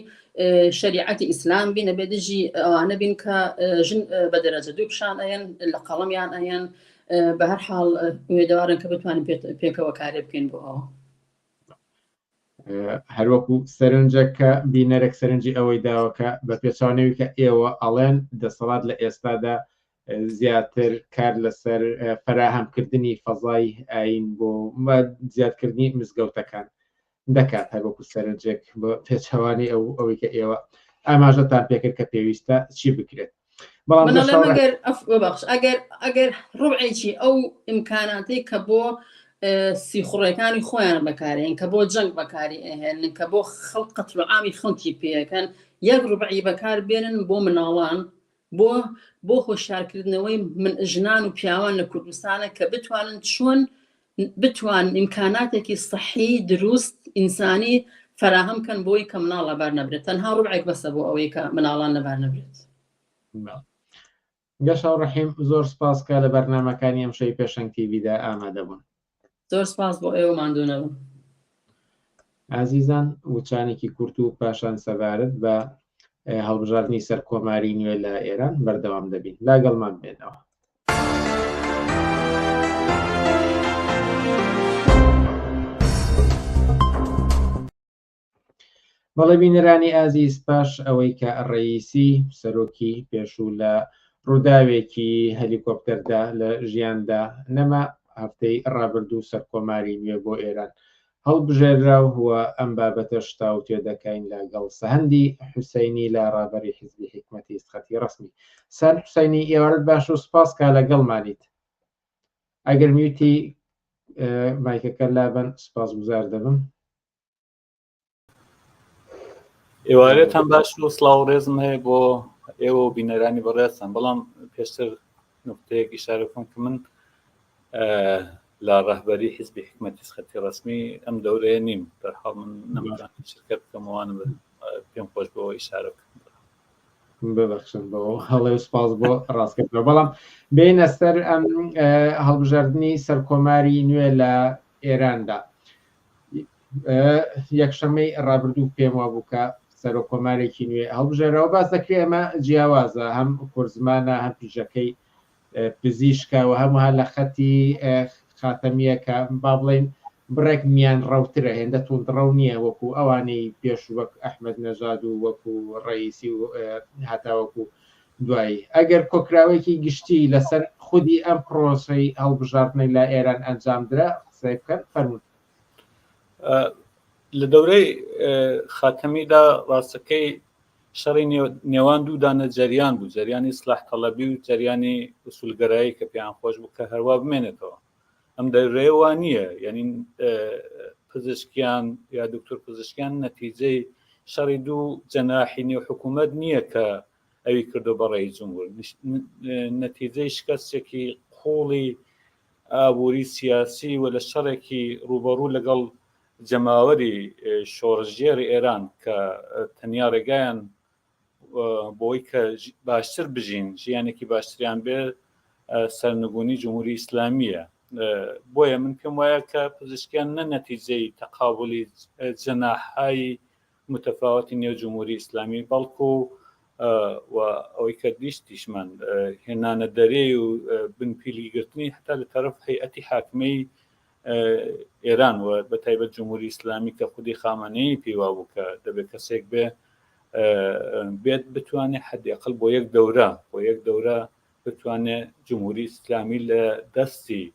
شریعەتی ئیسلام بین ئەبێ دژی ئەوانە بین کە ژن بە دەرەجە دوو پیشان ئەیەن لە قەڵەمیان ئەیەن بە هەر حاڵ وێدەوارن کە بتوانین پێکەوە کارێ بکەین بۆ ئەوە هەروەکو سەرنجەکە بینەرێک سەرنجی ئەوەی داوەکە بە پێچوانەوەی کە ئێوە ئەڵێن دەسەڵات لە ئێستادا زیاتر کار لەسەر فەراهەمکردنی فەزای ئاین بۆ زیادکردنی مزگەوتەکان دەکات هەروەکو سەرنجێک بە پێچەوانی ئەوەی کە ئێوە ئاماژەتان پێکرد کە پێویستە چی بکرێت ئەگەر ڕوعێکی ئەو ئیمکاناتی کە بۆ سیخوڕەکانی خۆیان بەکارێن کە بۆ جەنگ بەکاری ئەهێنن کە بۆ خەڵک قەتڵ عامی خەڵکی پێەکەن یەک ڕوبعی بەکار بێنن بۆ مناڵان بۆ هۆشیارکردنەوەی ژنان و پیاوان لە کوردستانە کە بتوانن چۆن بتوان ئیمکاناتێکی سەحی دروست ئینسانی فراهەم کەن بۆی کە مناڵ لەبار نەبرێت تەنها ڕوبعێک بەسە بۆ ئەوەی کە مناڵان لەبار نەبرێت گەشە ڕەحیم زۆر سپاسکە لە بەرنامەکانی ئەم شەوی پێشەنگ تیڤیدا ئامادە بوون زۆر سپاس بۆ ئێوە ماندوونەوە ئازیزان وچانێکی کورت و پاشان سەبارەت بە هەڵبژاردننی سەر کۆماری نوێ لە ئێران بەردەوام دەبین لاگەڵمان بێنەوە بەڵێ بینەرانی ئازیز پاش ئەوەی کە ڕئیسی سەرۆکی پێشوو لە ڕووداوێکی هەلیکۆپتەردا لە ژیاندا نەما هەفتەی ڕابردوو سەر کۆماری نوێ بۆ ئێران هەڵبژێرا و هو ئەم بابەتە شتا و تێ دەکەین لەگەڵ سەهەندی حوسەینی لە ڕابەری حیزبی حکمەتی ئیسخەتی ڕسمی سەر حوسەینی ئێوارەت باش و سپاس کا لەگەڵمانیت ئەگەر میوتی مایکەکە لابن سپاس گوزار دەبم ئێوارێت هەم باش و سڵاو ڕێزم هەیە بۆ ئێوە و بینەرانی بەڕێستان بەڵام پێشتر نقطەیەک ئیشارە بکەم کە من لە ڕەهبەری حیزبی حکومەتی سخەتی ڕسمی ئەم دەورەیە نیم دەرحاڵ من نەمەکان شرکت بکەمەوانە پێم خۆش بەوە ئیشارە ببخشن بۆ هەڵێ سپاس بۆ ڕاستکردنەوە بەڵام بینە سەر ئەم هەڵبژاردننی سەرکۆماری نوێ لە ئێراندا یەکشەمەی ڕابردوو پێم وابوو کە سەرۆکۆمارێکی نوێ هەڵبژێرەوە باس دەکرێت ئەمە جیاوازە هەم کورزمانە هەم پیژەکەی پزیشکە و هەموها لە خەتی خاتەمیە کە با بڵێن بڕێک میان ڕەوترە هێندە توندڕەو نییە وەکو ئەوانەی پێش وەک ئەحمەد نەژاد و وەکو ڕئیسی و هەتاوەکو دوایی ئەگەر کۆکراوێکی گشتی لەسەر خودی ئەم پرۆسەی هەڵبژاردنەی لە ئێران ئەنجامدرا قسەی بکەن فەرمون لە دەورەی خاتەمیدا ڕاستەکەی شەڕی نێوان دوودانە جەریان بوو جەریانی ئیسلاح تەڵەبی و جەریانی ئوسولگەرایی کە پێیان خۆش بوو کە هەروە بمێنێتەوە ئەم دەورەیە وان نییە یعنی پزیشکیان یا دکتۆر پزیشکیان نەتیجەی شەڕی دوو جەناحی نێو حکوومەت نییە کە ئەوی کردو بەڕێی جمهور نەتیجەی شکستێکی قوڵی ئابووری سیاسی و لە شەڕێکی ڕوبەڕوو لەگەڵ جەماوەری شۆڕژێری ئێران کە تەنیا ڕێگایان بۆی کە باشتر بژین ژیانێکی باشتریان بێ سەرنگونی جمهوری ئیسلامیە بۆیە من پێم وایە کە پزیشکیان نە نەتیجەی تەقابلی جەناحایی متەفاوەتی نێو جمهوری ئیسلامی بەڵکو و ئەوەی کە دیشتیشمان هێنانە دەرێ و بنپیلیگرتنی حتا لە تەرەف هەیئەتی حاکمەی ئێران و بە تایبەت جمهوری ئیسلامی کە خودی خامانەیی پێوا بوو کە دەبێت کەسێک بێت بتوانێت حداقل بۆ یەک دەورە بتوانێت جمهوری ئیسلامی لە دەستی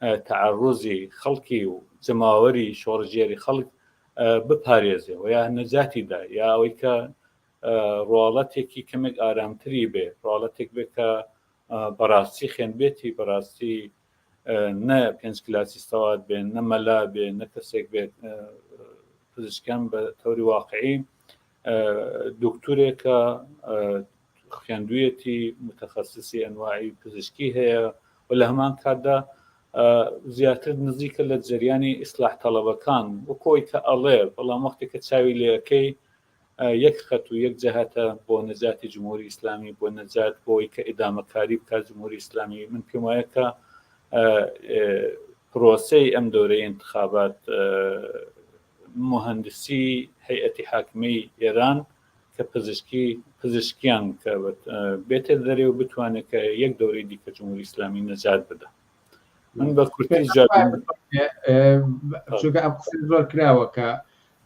تعرضی خەڵکی و جەماوەری شۆڕژێری خەڵک بپارێزێ و یا نەجاتیدا یا ئەوەی کە ڕواڵەتێکی کەمێک ئارامتری بێ ڕواڵەتێک بێت کە بەڕاستی خوێنبێتی بەڕاستی نە پێنج کلاسی سەوات بێن نەمەلا بێ نە کەسێک بێت پزیشکیان بە تەوری واقعی دکتورێکە خوێندوویەتی متخصصی ئەنواعی پزیشکی هەیە و لە هەمان کاتدا زیاتر نزیکە لە جریانی ئیسلاح تەڵەبەکان وەکۆی کە ئەڵێ بەڵام وەختی کە چاوی لەکەی یەک خەت و یەک جەهاتە بۆ نەجاتی جمهوری ئیسلامی بۆ نەجات بۆی کە ئیدامەکاری بکات جمهوری ئیسلامی من پێم وایە کە پرۆسەی ئەم دەورەی انتخابات مهندسی هەیئەتی حاکمەی ئێران کە پزیشکیان کە بێتە دەرێ و بتوانێت کە یەک دەورەی دیکە جمهوری ئیسلامی نەجات بدە من بە کورتی چونکە ئەم قسە زۆر کراوە کە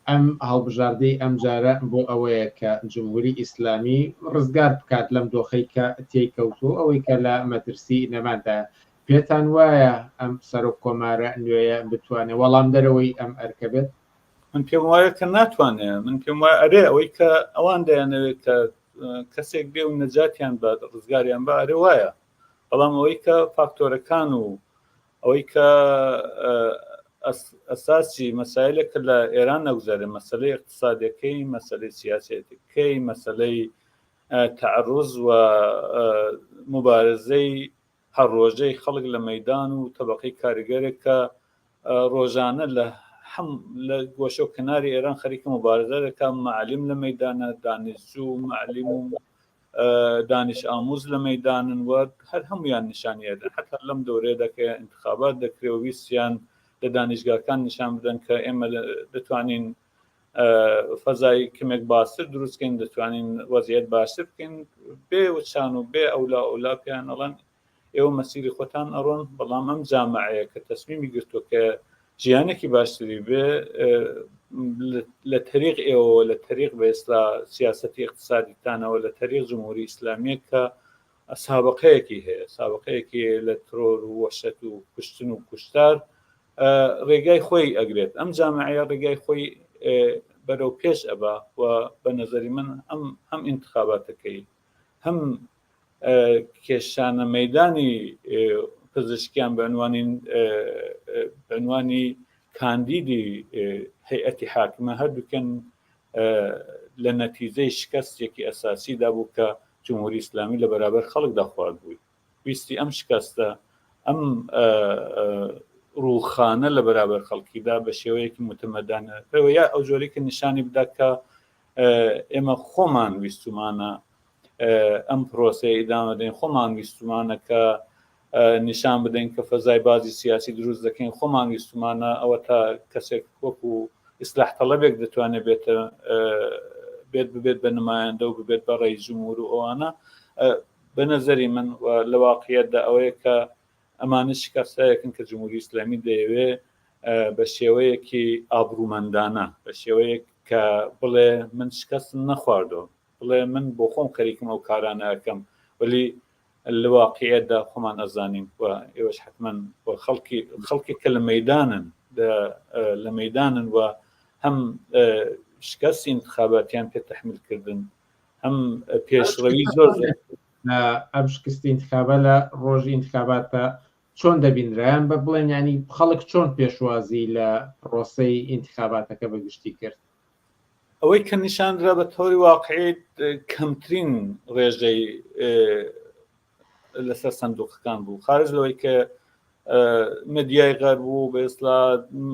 ئەم هەڵبژاردەی ئەم جارە بۆ ئەوەیە کە جمهوری ئیسلامی ڕزگار بکات لەم دۆخەی کە تێکەوتوو ئەوەی کە لە مەترسی نەماندا پێتان وایە ئەم سەرۆک کۆمارە نوێیە بتوانێت وەڵام دەرەوەی ئەم ئەرکە بێت من پێم وایە کە ناتوانێت من پێم وایە ئەرێ ئەوەی کە ئەوان دەیانەوێت کە کەسێک بێ و نەجاتیان بە ڕزگاریان بە ئەرێ وایە بەڵام ئەوەی کە فاکتۆرەکان و ئەوەی کە ئەساسی مەسایلێکە لە ئێران نەگوزارێ مەسەلەی اقتصادیەکەی مەسەلەی سیاسەتەکەی مەسەلەی تعرض و مبارزەی هەر ڕۆژەی خەڵک لە مەیدان و تەبەقەی کاریگەرێک کە ڕۆژانە لە گۆشە و کناری ئێران خەریکە مبارزە دەکات معلم لە مەیدانە دانیشجوو معلم و دانش ئاموز لە مەیدانن و هەر هەمویان نیشانیەدە حتا لەم دەورەیەدا کە انتخابات دەکرێت و ویستیان لە دانیشگاکان نیشان بدەن کە ئێمە دەتوانین فەزای کەمێک باشتر دروستکەین دەتوانین وەزیەت باشتر بکەین بێ وچان و بێ ئەولا پێیان ئەڵەن ئێوە مەسیری خۆتان ئەڕۆن بەڵام ئەم جامعەیە کە تەسمیمی گرتووە کە ژیانێکی باشتری بێ لە تەریق ئێوە لە تەریق بەئێستا سیاسەتی اقتصادیتانەوە لە تەریق جمهوری ئیسلامیە کە سابقەیەکی هەیە سابقەیەکی لە ترۆر و وەشەت و کوشتن و کوشتار ڕێگای خۆی ئەگرێت ئەم جامعەیە ڕێگای خۆی بەرەو پێش ئەبا و بە نەزەری من هەم انتخاباتەکەی هەم کێشانە مەیدانی پزیشکیان بەعنوانی کاندیدی هەیئەتی حاکمە هەردووکەن لە نەتیجەی شکستێکی ئەساسیدا بوو کە جمهوری ئیسلامی لە بەرابەر خەڵکدا خوارد بووی ویستی ئەم شکستە ئەم ڕووخانە لە بەرابەر خەڵکیدا بە شێوەیەکی متمەدانە یا ئەو جۆرەی کە نیشانی بدات کە ئێمە خۆمان ویستمانە ئەم پرۆسەیە ئیدامە دەین، خۆمان ویستمانە کە نیشان بدەین کە فەزای بازی سیاسی دروست دەکەین، خۆمان ویستمانە ئەوە تا کەسێک وەکو ئیسلاح تەڵەبێک دەتوانێت بێت بە نمایەندە و ببێت بە ڕێی جمهور و ئەوانە بە نەزەری من لە واقعیەتدا ئەوەیە کە ئەمانە شکستایەکن کە جمهوری ئیسلامی دەیەوێ بە شێوەیەکی ئابرومەندانە، بە شێوەیەک کە بڵێ من شکستم نەخواردەوە، بڵێ من بۆ خۆم خەریکم ئەو کارانە ئەەکەم، ولی لە واقعیەتدا خۆمان ئەزانین و ئێوەش حتمەن بۆ خەڵکی کە لە مەیدانن لە مەیدانن و هەم شکستی انتخاباتیان پێ تەحمیلکردن، هەم پێشڕەوی زۆر ئەم شکستی انتخابە لە ڕۆژی انتخاباتە چۆن دەبینرایان بە بڵێن ینی خەڵک چۆن پێشوازی لە پرۆسەی انتخاباتەکە بەگشتی کرد؟ ئەوەی کە نیشاندرا بە تۆری واقعیت کەمترین ڕێژەی لەسەر سندوقەکان بوو، خارج لەوەی کە مدیای غەرب بوو بە ئێستا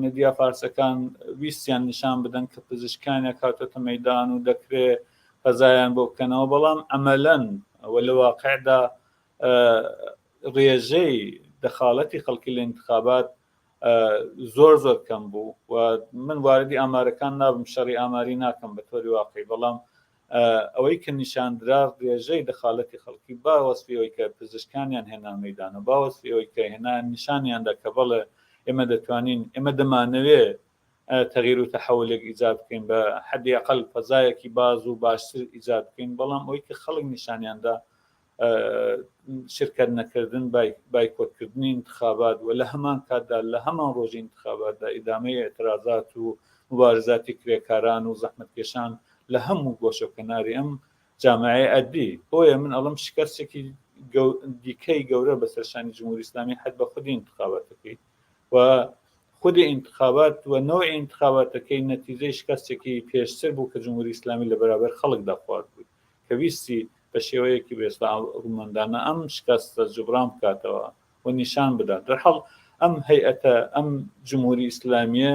مدیا فارسەکان ویستیان نیشان بدەن کە پزیشکانێک هاتۆتە مەیدان و دەکرێت فەزایان بۆ بکەنەوە، بەڵام ئەمەلەن و لە واقعدا ڕێژەی دەخالەتی خەڵکی لە انتخابات زۆر کەم بوو و من واردی ئامارەکان نابم، شەڕی ئاماری ناکەم بە تۆری واقعی، بەڵام ئەوەی کە نیشاندرا ڕێژەی دەخالەتی خەڵکی باوەسفیەوەی کە پزیشکانیان هێنا مەیدانە، باوەسفیەوەی کە هێنا نیشانیاندا کە بەڵێ ئێمە دەتوانین ئێمە دەمانەوێت تغییر و تحولێک ئیجاد بکەین بە حەدی ئەقل فەزایەکی باز و باشتر ئیجاد بکەین، بەڵام ئەوەی کە خەڵک نیشانیاندا شرکت نەکردن بایکۆتکردنی انتخابات و لە هەمان کاتدا لە هەمان ڕۆژی انتخاباتدا ئیدامەی ئێترازات و مبارزاتی کرێکاران و زەحمەتکێشان لە هەموو گۆشەکەناری ئەم جامعەیە ئەدی. بۆیە من ئەڵم شکستێکی دیکەی گەورە بەسەرشانی جمهوری ئیسلامی حد بە خودی انتخاباتەکەی و خودی انتخابات و نوعی انتخاباتەکەی نەتیجەی شکستێکی پێشتر بوو کە جمهوری ئیسلامی لە بەرابەر خەڵکدا خوارد بوو کە ویستی بە شێوەیەکی بێستا ڕوومەندانە ئەم شکستە جبران بکاتەوە و نیشان بدات. دەرحەڵ ئەم هەیئەتە ئەم جمهوری ئیسلامیە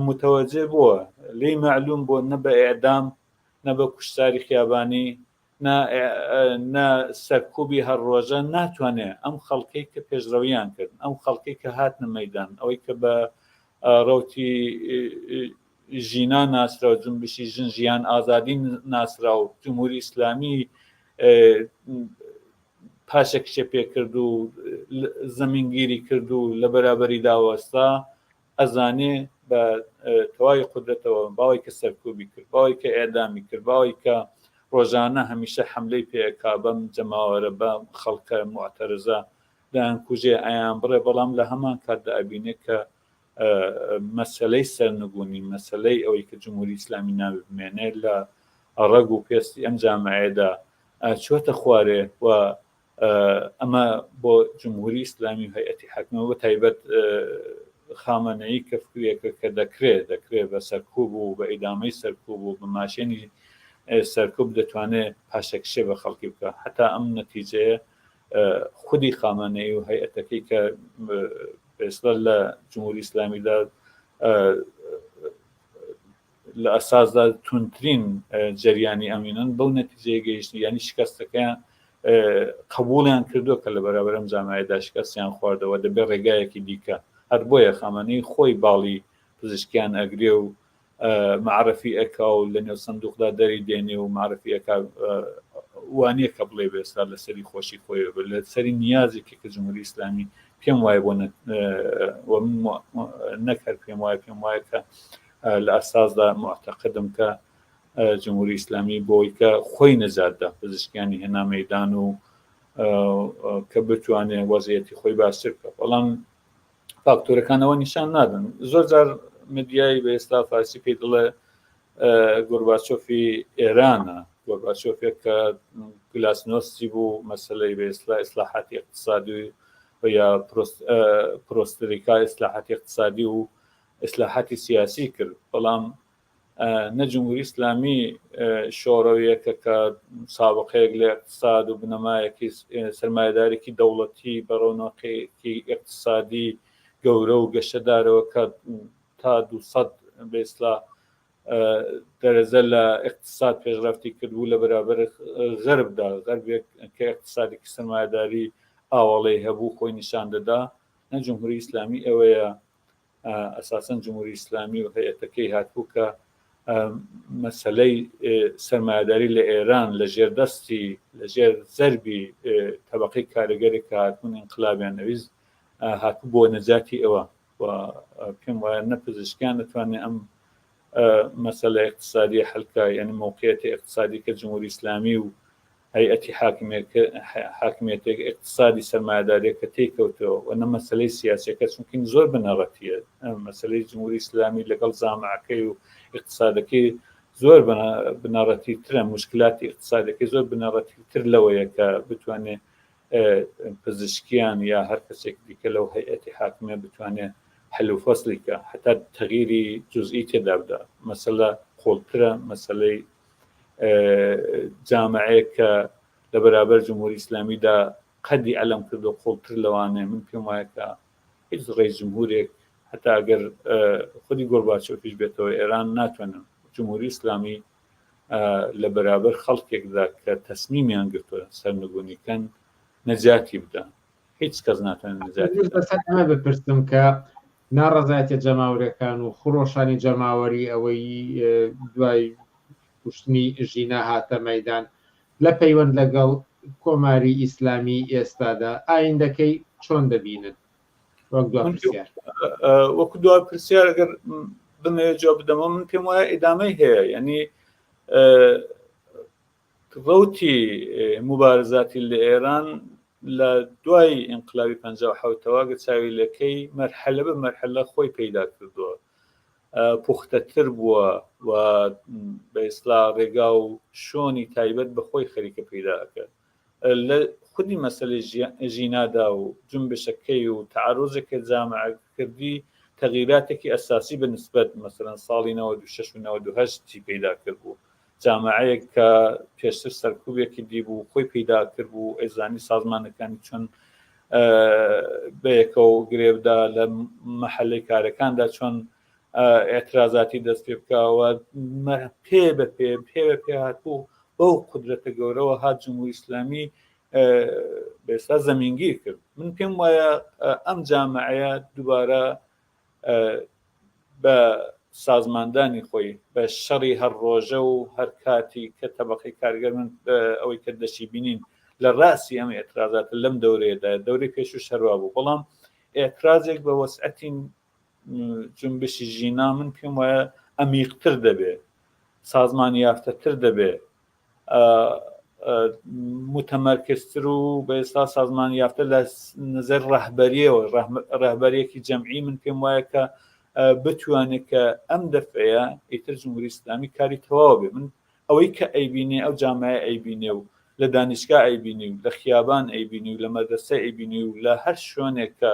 متوجه بووە لی معلوم بۆ نە بە ئێعدام نە بە کوشتاری خیابانی نە سەرکوبی هەر ڕۆژە ناتوانێت ئەم خەڵکەی کە پێشڕەویان کردن، ئەم خەڵکەی کە هاتنە مەیدان، ئەوەی کە بە ڕەوتی ژینا ناسرا و جنبشی ژیان ئازادی ناسرا و جمهوری ئیسلامی پاشەکشە پێ کرد و زەمینگیری کرد و لە بەرابەری داوەستا ئەزانێ بە تەواوی قودرەتەوە باوەی کە سەرکوبی کرد، باوەی کە ئێدامی کرد، باوەی کە ڕۆژانە هەمیشە حملەی پێکا بەم جەماوەرە بە خەڵکە معتەرزە دایان کوژێ ئایان بڕێ، بەڵام لە هەمان کاتدا ئەبینێت کە مەسەلەی سەرنگونی مەسەلەی ئەوەی کە جمهوری ئیسلامی ناوی بمێنێت لە ڕەگ و پێستی ئەم جامعەیەدا چۆتە خوارێ و ئەمە بۆ جمهوری ئیسلامی و هەیئەتی حاکمەوە بە تایبەت خامنەیی کەفکرێکە کە دەکرێت بە سەرکوب و بە ئیدامەی سەرکوب و بە ماشێنی سەرکوب دەتوانێت پاشەکشێ بە خەڵکی بکە. حتا ئەم نەتیجەیە خودی خامنەی و هەیئەتەکەی کە پێسڵە لە جمهوری ئیسلامیدا لە ئەساسدا تونترین جەریانی ئەمینن بەو نەتیجەیە گەیشتن، ینی شکستەکەیان قبولیان کردو کە لە بەرابەرم جامعەیەدا شکستیان خواردەوە دەبێت ڕێگایەکی دیکە. هەر بۆیە خامنەی خۆی باڵی پزیشکیان ئەگرێ و معرفی ئەکا و لە نێو سندوقدا دەری دێنێ و معرفی ئەکا وانییە کە بڵێ بێستا لە سەری خۆشی خۆی لە سەری نیازێکی کە جمهوری ئیسلامی پێم وایە بۆ نەکرد، پێم وایە کە لە ئەساسدا معتەقدم کە جمهوری ئیسلامی بۆی کە خۆی نەجاتدا پزیشکیانی هێنا مەیدان و کە بتوانێت وەزعیەتی خۆی باشتر بکات. بەڵام فاکتۆرەکانەوە نیشان نادن. زۆر جار مدیای بە ئێستا فارسی پێی دڵێ گۆرباچۆفی ئێرانە، گۆرباچۆفێک کە گلاسنۆستی بوو مەسەلەی بە ئێستا ئیسلاحاتی اقتصادی و یا پرۆستریکا ئیسلاحاتی اقتصادی و ئیسلاحاتی سیاسی کرد، بەڵام نە جمهوری ئیسلامی شۆڕەویەکە کە سابقەیەک لە اقتصاد و بنەمایەکی سەرمایه‌دارێکی دەوڵەتی بە ڕۆنەقێکی اقتصادی گەورە و گەشەدارەوە کە تا 200 بێسلا دەرەزە لە اقتصاد پێشرفتی کردبوو لە بەرابەر غەربدا غەربێک کە اقتصادێکی سەرمایه‌داری ئاوەڵەی هەبوو خۆی نیشان دەدا نە جمهوری ئیسلامی ئەوەیە ئەساسەن جمهوری ئیسلامی و هەیەتەکەی هاتبوو کە مەسەلەی سەرمایه‌داری لە ئێران لە ژێردەستی لە ژێر زەربی تەبەقەی کارەگەرێک کە هاتبوون ئینقلابیان نەویست هاتبوو بۆ نەجاتی ئەوە و پێم وایە نە پزیشکیان دەتوانێت ئەم مەسەلە اقتصادی حەلکە یعنی موقعیەتی اقتصادی کە جمهوری ئیسلامی و هەیئەتی حاکمیەتێک اقتصادی سەرمایه‌دارێکە تێکەوتەوە و نە مەسەلەی سیاسیەکە چونکە زۆر بنەڕەتیە مەسەلەی جمهوری ئیسلامی لەگەڵ زامعەکەی و اقتصادەکەی زۆر بنەڕەتی ترە مشکلاتی اقتصادەکەی زۆر بنەڕەتی تر لەوەیە کە بتوانێت پزیشکیان یا هەر کەسێک دیکە لەو هەیئەتی حاکمیە بتوانێت حل و فەسلیکە حتا تەغییری جزئی تێدا بدا مەسەلە قوڵترە مەسەلەی جامعەیە کە لە بەرابەر جمهوری ئیسلامیدا قەدی ئەلەم کردو قوڵتر لەوانێ من پێم وایە کە هیچ ڕێز جمهورێک حتا ئەگەر خودی گۆرباچۆفیش بێتەوە ئێران ناتوانن جمهوری ئیسلامی لە بەرابەر خەڵکێکدا کە تەسمیمیان گرتووە سەرنگونیکەن نەجاتی بدە هیچ کەس ناتوانێت نەجاتی ئەمە بپرسم کە ناڕەزایەتە جەماوەریەکان و خڕۆشانی جەماوەری ئەوەی دوای کوشتنی ژینە هاتە مەیدان لە پەیوەند لەگەڵ کۆماری ئیسلامی ئێستادا ئایندەکەی چۆن دەبینن وەکو دوای پرسیار ئەگەر بمەوێت جواب بدەمەوە من پێم وایە ئیدامەی هەیە یعنی ڕەوتی مبارزاتی لە ئێران لە دوای ئینقلابی 57ەوە گەچاویلەکەی مەرحەلە بە مەرحەلە خۆی پەیدا کردووە پوختەتر بووە و بە ئیسلا ڕێگا و شۆنی تایبەت بە خۆی خەریکە پەیداکە لە خودی مەسەلەی ژینادا و جنبشەکەی و تعارضێکی جامعە کردی تغییراتێکی ئەساسی بە نسبەت مەسەلەن ساڵی 96 و 98 پەیدا کرد بوو جامعەیەک کە پێشتر سەرکوبێکی دیبوو خۆی پەیدا کرد بوو ئێزانی سازمانەکانی چۆن بەیەکەوە گرێبدا لە مەحەلەی کارەکاندا چۆن ئێترازاتی دەست پێ بکەوە پێ بە پێ هاتبوو بەو قودرەتە گەورەوە هات جمهوری ئیسلامی بێستا زەمینگیر کرد من پێم وایە ئەم جامعەیە دووبارە بە سازماندانی خۆی بە شەڕی هەر ڕۆژە و هەر کاتی کە تەبەقەی کارگەر من ئەوەی کە دەشی بینین لە ڕاستی ئەم ئێترازاتە لەم دەورەیەدا دەورەی پێش و شەروا بوو بەڵام ئێترازێک بە وەسعەتی جنبشی ژینا من پێم وایە ئەمیقتر دەبێت سازمانی یافتەتر دەبێت متەمەرکزتر و بە ئێستا سازمانی یافتە لە نظر ڕەهبەریەوە ڕەهبەرێکی جەمعی من پێم وایە کە بتوانێت کە ئەم دەفعەیە ئیتر جمهوری ئیسلامی کاری تەواو بێ من ئەوەی کە ئەیبینێ ئەو جامعە ئەیبینێ و لە دانیشگا ئەیبینی و لە خیابان ئەیبینی و لە مەدرسە ئەیبینی و لە هەر شوێنێک کە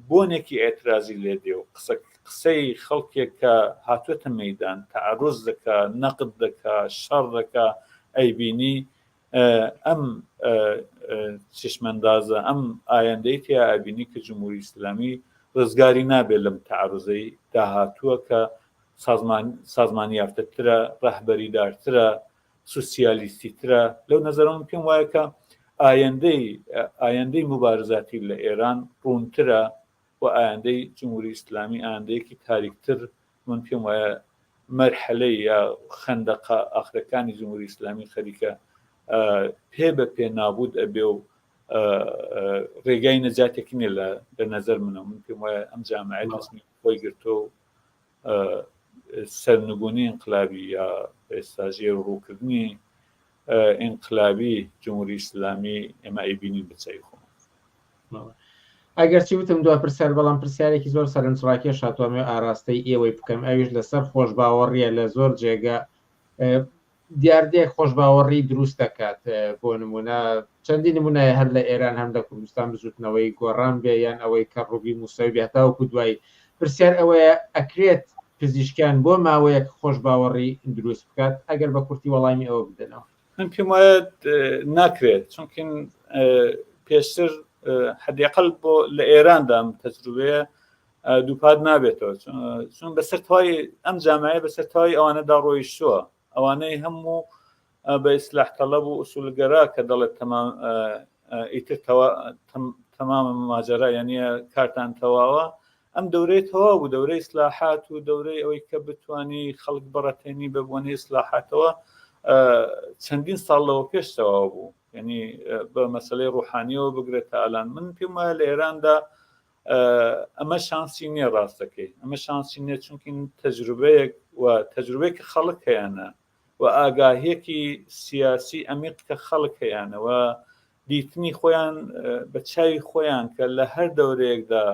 بۆنێکی ئێترازی لێ دێ و قسەی خەڵکێک کە هاتووەتە مەیدان تعرض دەکا نەقد دەکا شەڕ دەکا ئەیبینی ئەم چشمەندازە ئەم ئایندەی تیا ئەبینی کە جمهوری ئیسلامی ڕزگاری نابێت لەم تعرضەی داهاتووە کە سازمانی یافتەترە ڕەهبەریدارترە سوسیالیستیترە لەو نەزەرەوە پێم وایە کە ئایندەی مبارزاتی لە ئێران ڕوونترە و ئایندەی جمهوری ئیسلامی ئایندەیەکی تاریکتر من پێم وایە مەرحەلەی یا خەندەقە ئاخرەکانی جمهوری ئیسلامی خەریکە پێ بە پێ نابوود ئەبێ و ڕێگای نەجاتێکی نیە لە نەزەر منەوە من پێم وایە ئەم جامعە دەستمی خۆی گرتۆ سەرنگونی ئینقلابی یا ئێستاژێر و ڕووکردنی ئینقلابی جمهوری ئیسلامی ئێمە ئەیبینین بچای خۆ ئەگەرچی وتم دو پرسیار بەڵام پرسیارێکی زۆر سەرنجڕاکێ شاتوامێ ئاراستەی ئێوەی بکەم ئەویش لەسەر خۆشباوەڕیە لە زۆر جێگە دیاردەیەک خۆشباوەڕی دروست دەکات بۆ نمونە چەندی نمونایە هەر لە ئێران هەم لە کوردستان بزوتنەوەی گۆڕان بێ یان ئەوەی کە ڕووبی موسەوی بێتاوەکو دوای پرسیار ئەوەیە ئەکرێت پزیشکیان بۆ ماوەیەک خۆشباوەڕی دروست بکات ئەگەر بە کورتی وەڵامی ئەوە بدەنەوە من پێم وایە ناکرێت چونکە پێشتر حداقل بۆ لە ئێراندا ئەم تەجروبەیە دووپات نابێتەوە چون بەسەر تەواوی ئەم جامعەیە بەسەر تەواوی ئەوانەدا ڕۆیشتووە ئەوانەی هەموو بە ئیسلاح تەڵەب و ئوسولگەرا کە دەڵێت ئیتر تەمام ماجەرا یانە کارتان تەواوە ئەم دەورەی تەواو بوو دەورەی ئیسلاحات و دەورەی ئەوەی کە بتوانی خەڵک بەڕەتێنی بە بوونەی ئیسلاحاتەوە چەندین ساڵ لەوە پێش تەواو بوو یعنی بە مەسەلەی ڕوحانیەوە بگرێتە ئالان من پێم وایە لە ئێراندا ئەمە شانسی نییە ڕاستەکەی ئەمە شانسی نییە چونکی تەجروبەیەک و تەجروبەیەکە خەڵک هەیەە و ئاگاهیەکی سیاسی ئەمیق کە خەڵک هەیەەوە دیتنی خۆیان بە چاوی خۆیان کە لە هەر دەورەیەکدا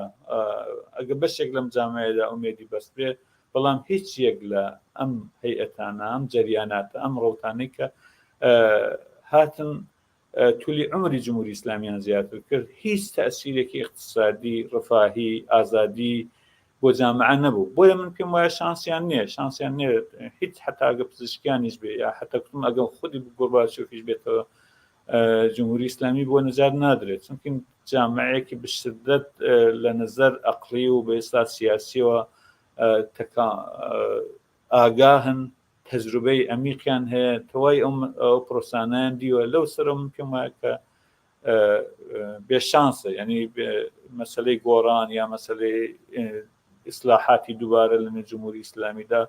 ئەگە بەشێک لەم جامعەیەدا ئومێدی بەست بێ بەڵام هیچ یەک لە ئەم هەیئەتانە ئەم جەریاناتە ئەم ڕەوتانەی کە هاتن تولی عمری جمهوری ئیسلامیان زیاتر کرد هیچ تەسیرێکی اقتصادی ڕفاهی ئازادی بۆ جامعە نەبوو بۆیە من پێم وایە شانسیان نییە هیچ حتاگە پزیشکیانیش بێ یا حتەکتم ئەگەم خودی گۆرباچۆفیش بێتەوە جمهوری ئیسلامی بۆ نەجات نادرێت چونکە جامعەیەکی بشدت لە نظر عەقلی و بە ئێستا سیاسیەوە ئاگاهن تەجروبەی ئەمیقیان هەیە تەواوی ئەو پرۆسانیان دیوە لەو سەرە من پێم وایە کە بێشانسە یعنی مەسەلەی گۆڕان یا مەسەلەی ئیسلاحاتی دووبارە لە جمهوری ئیسلامیدا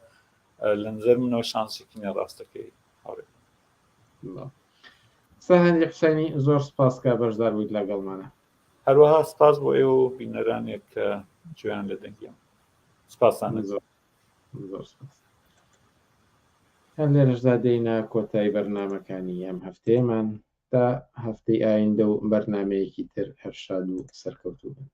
لە نظر منەوە شانسێکی نییە ڕاستەکەی سەهەندی حوسێنی زۆر سپاسکە بەشدار بوویت لەگەڵمانە هەروەها سپاس بۆ ئێوە و بینەرانێک کە گوێیان لە دەنگیان سپاسانە زۆر سپاس هەر لێرەشدا دێینە کۆتایی بەرنامەکانی ئەم هەفتەیەمان تا هەفتەی ئایندە و بەرنامەیەکی تر هەر شاد و سەرکەوتوو بن.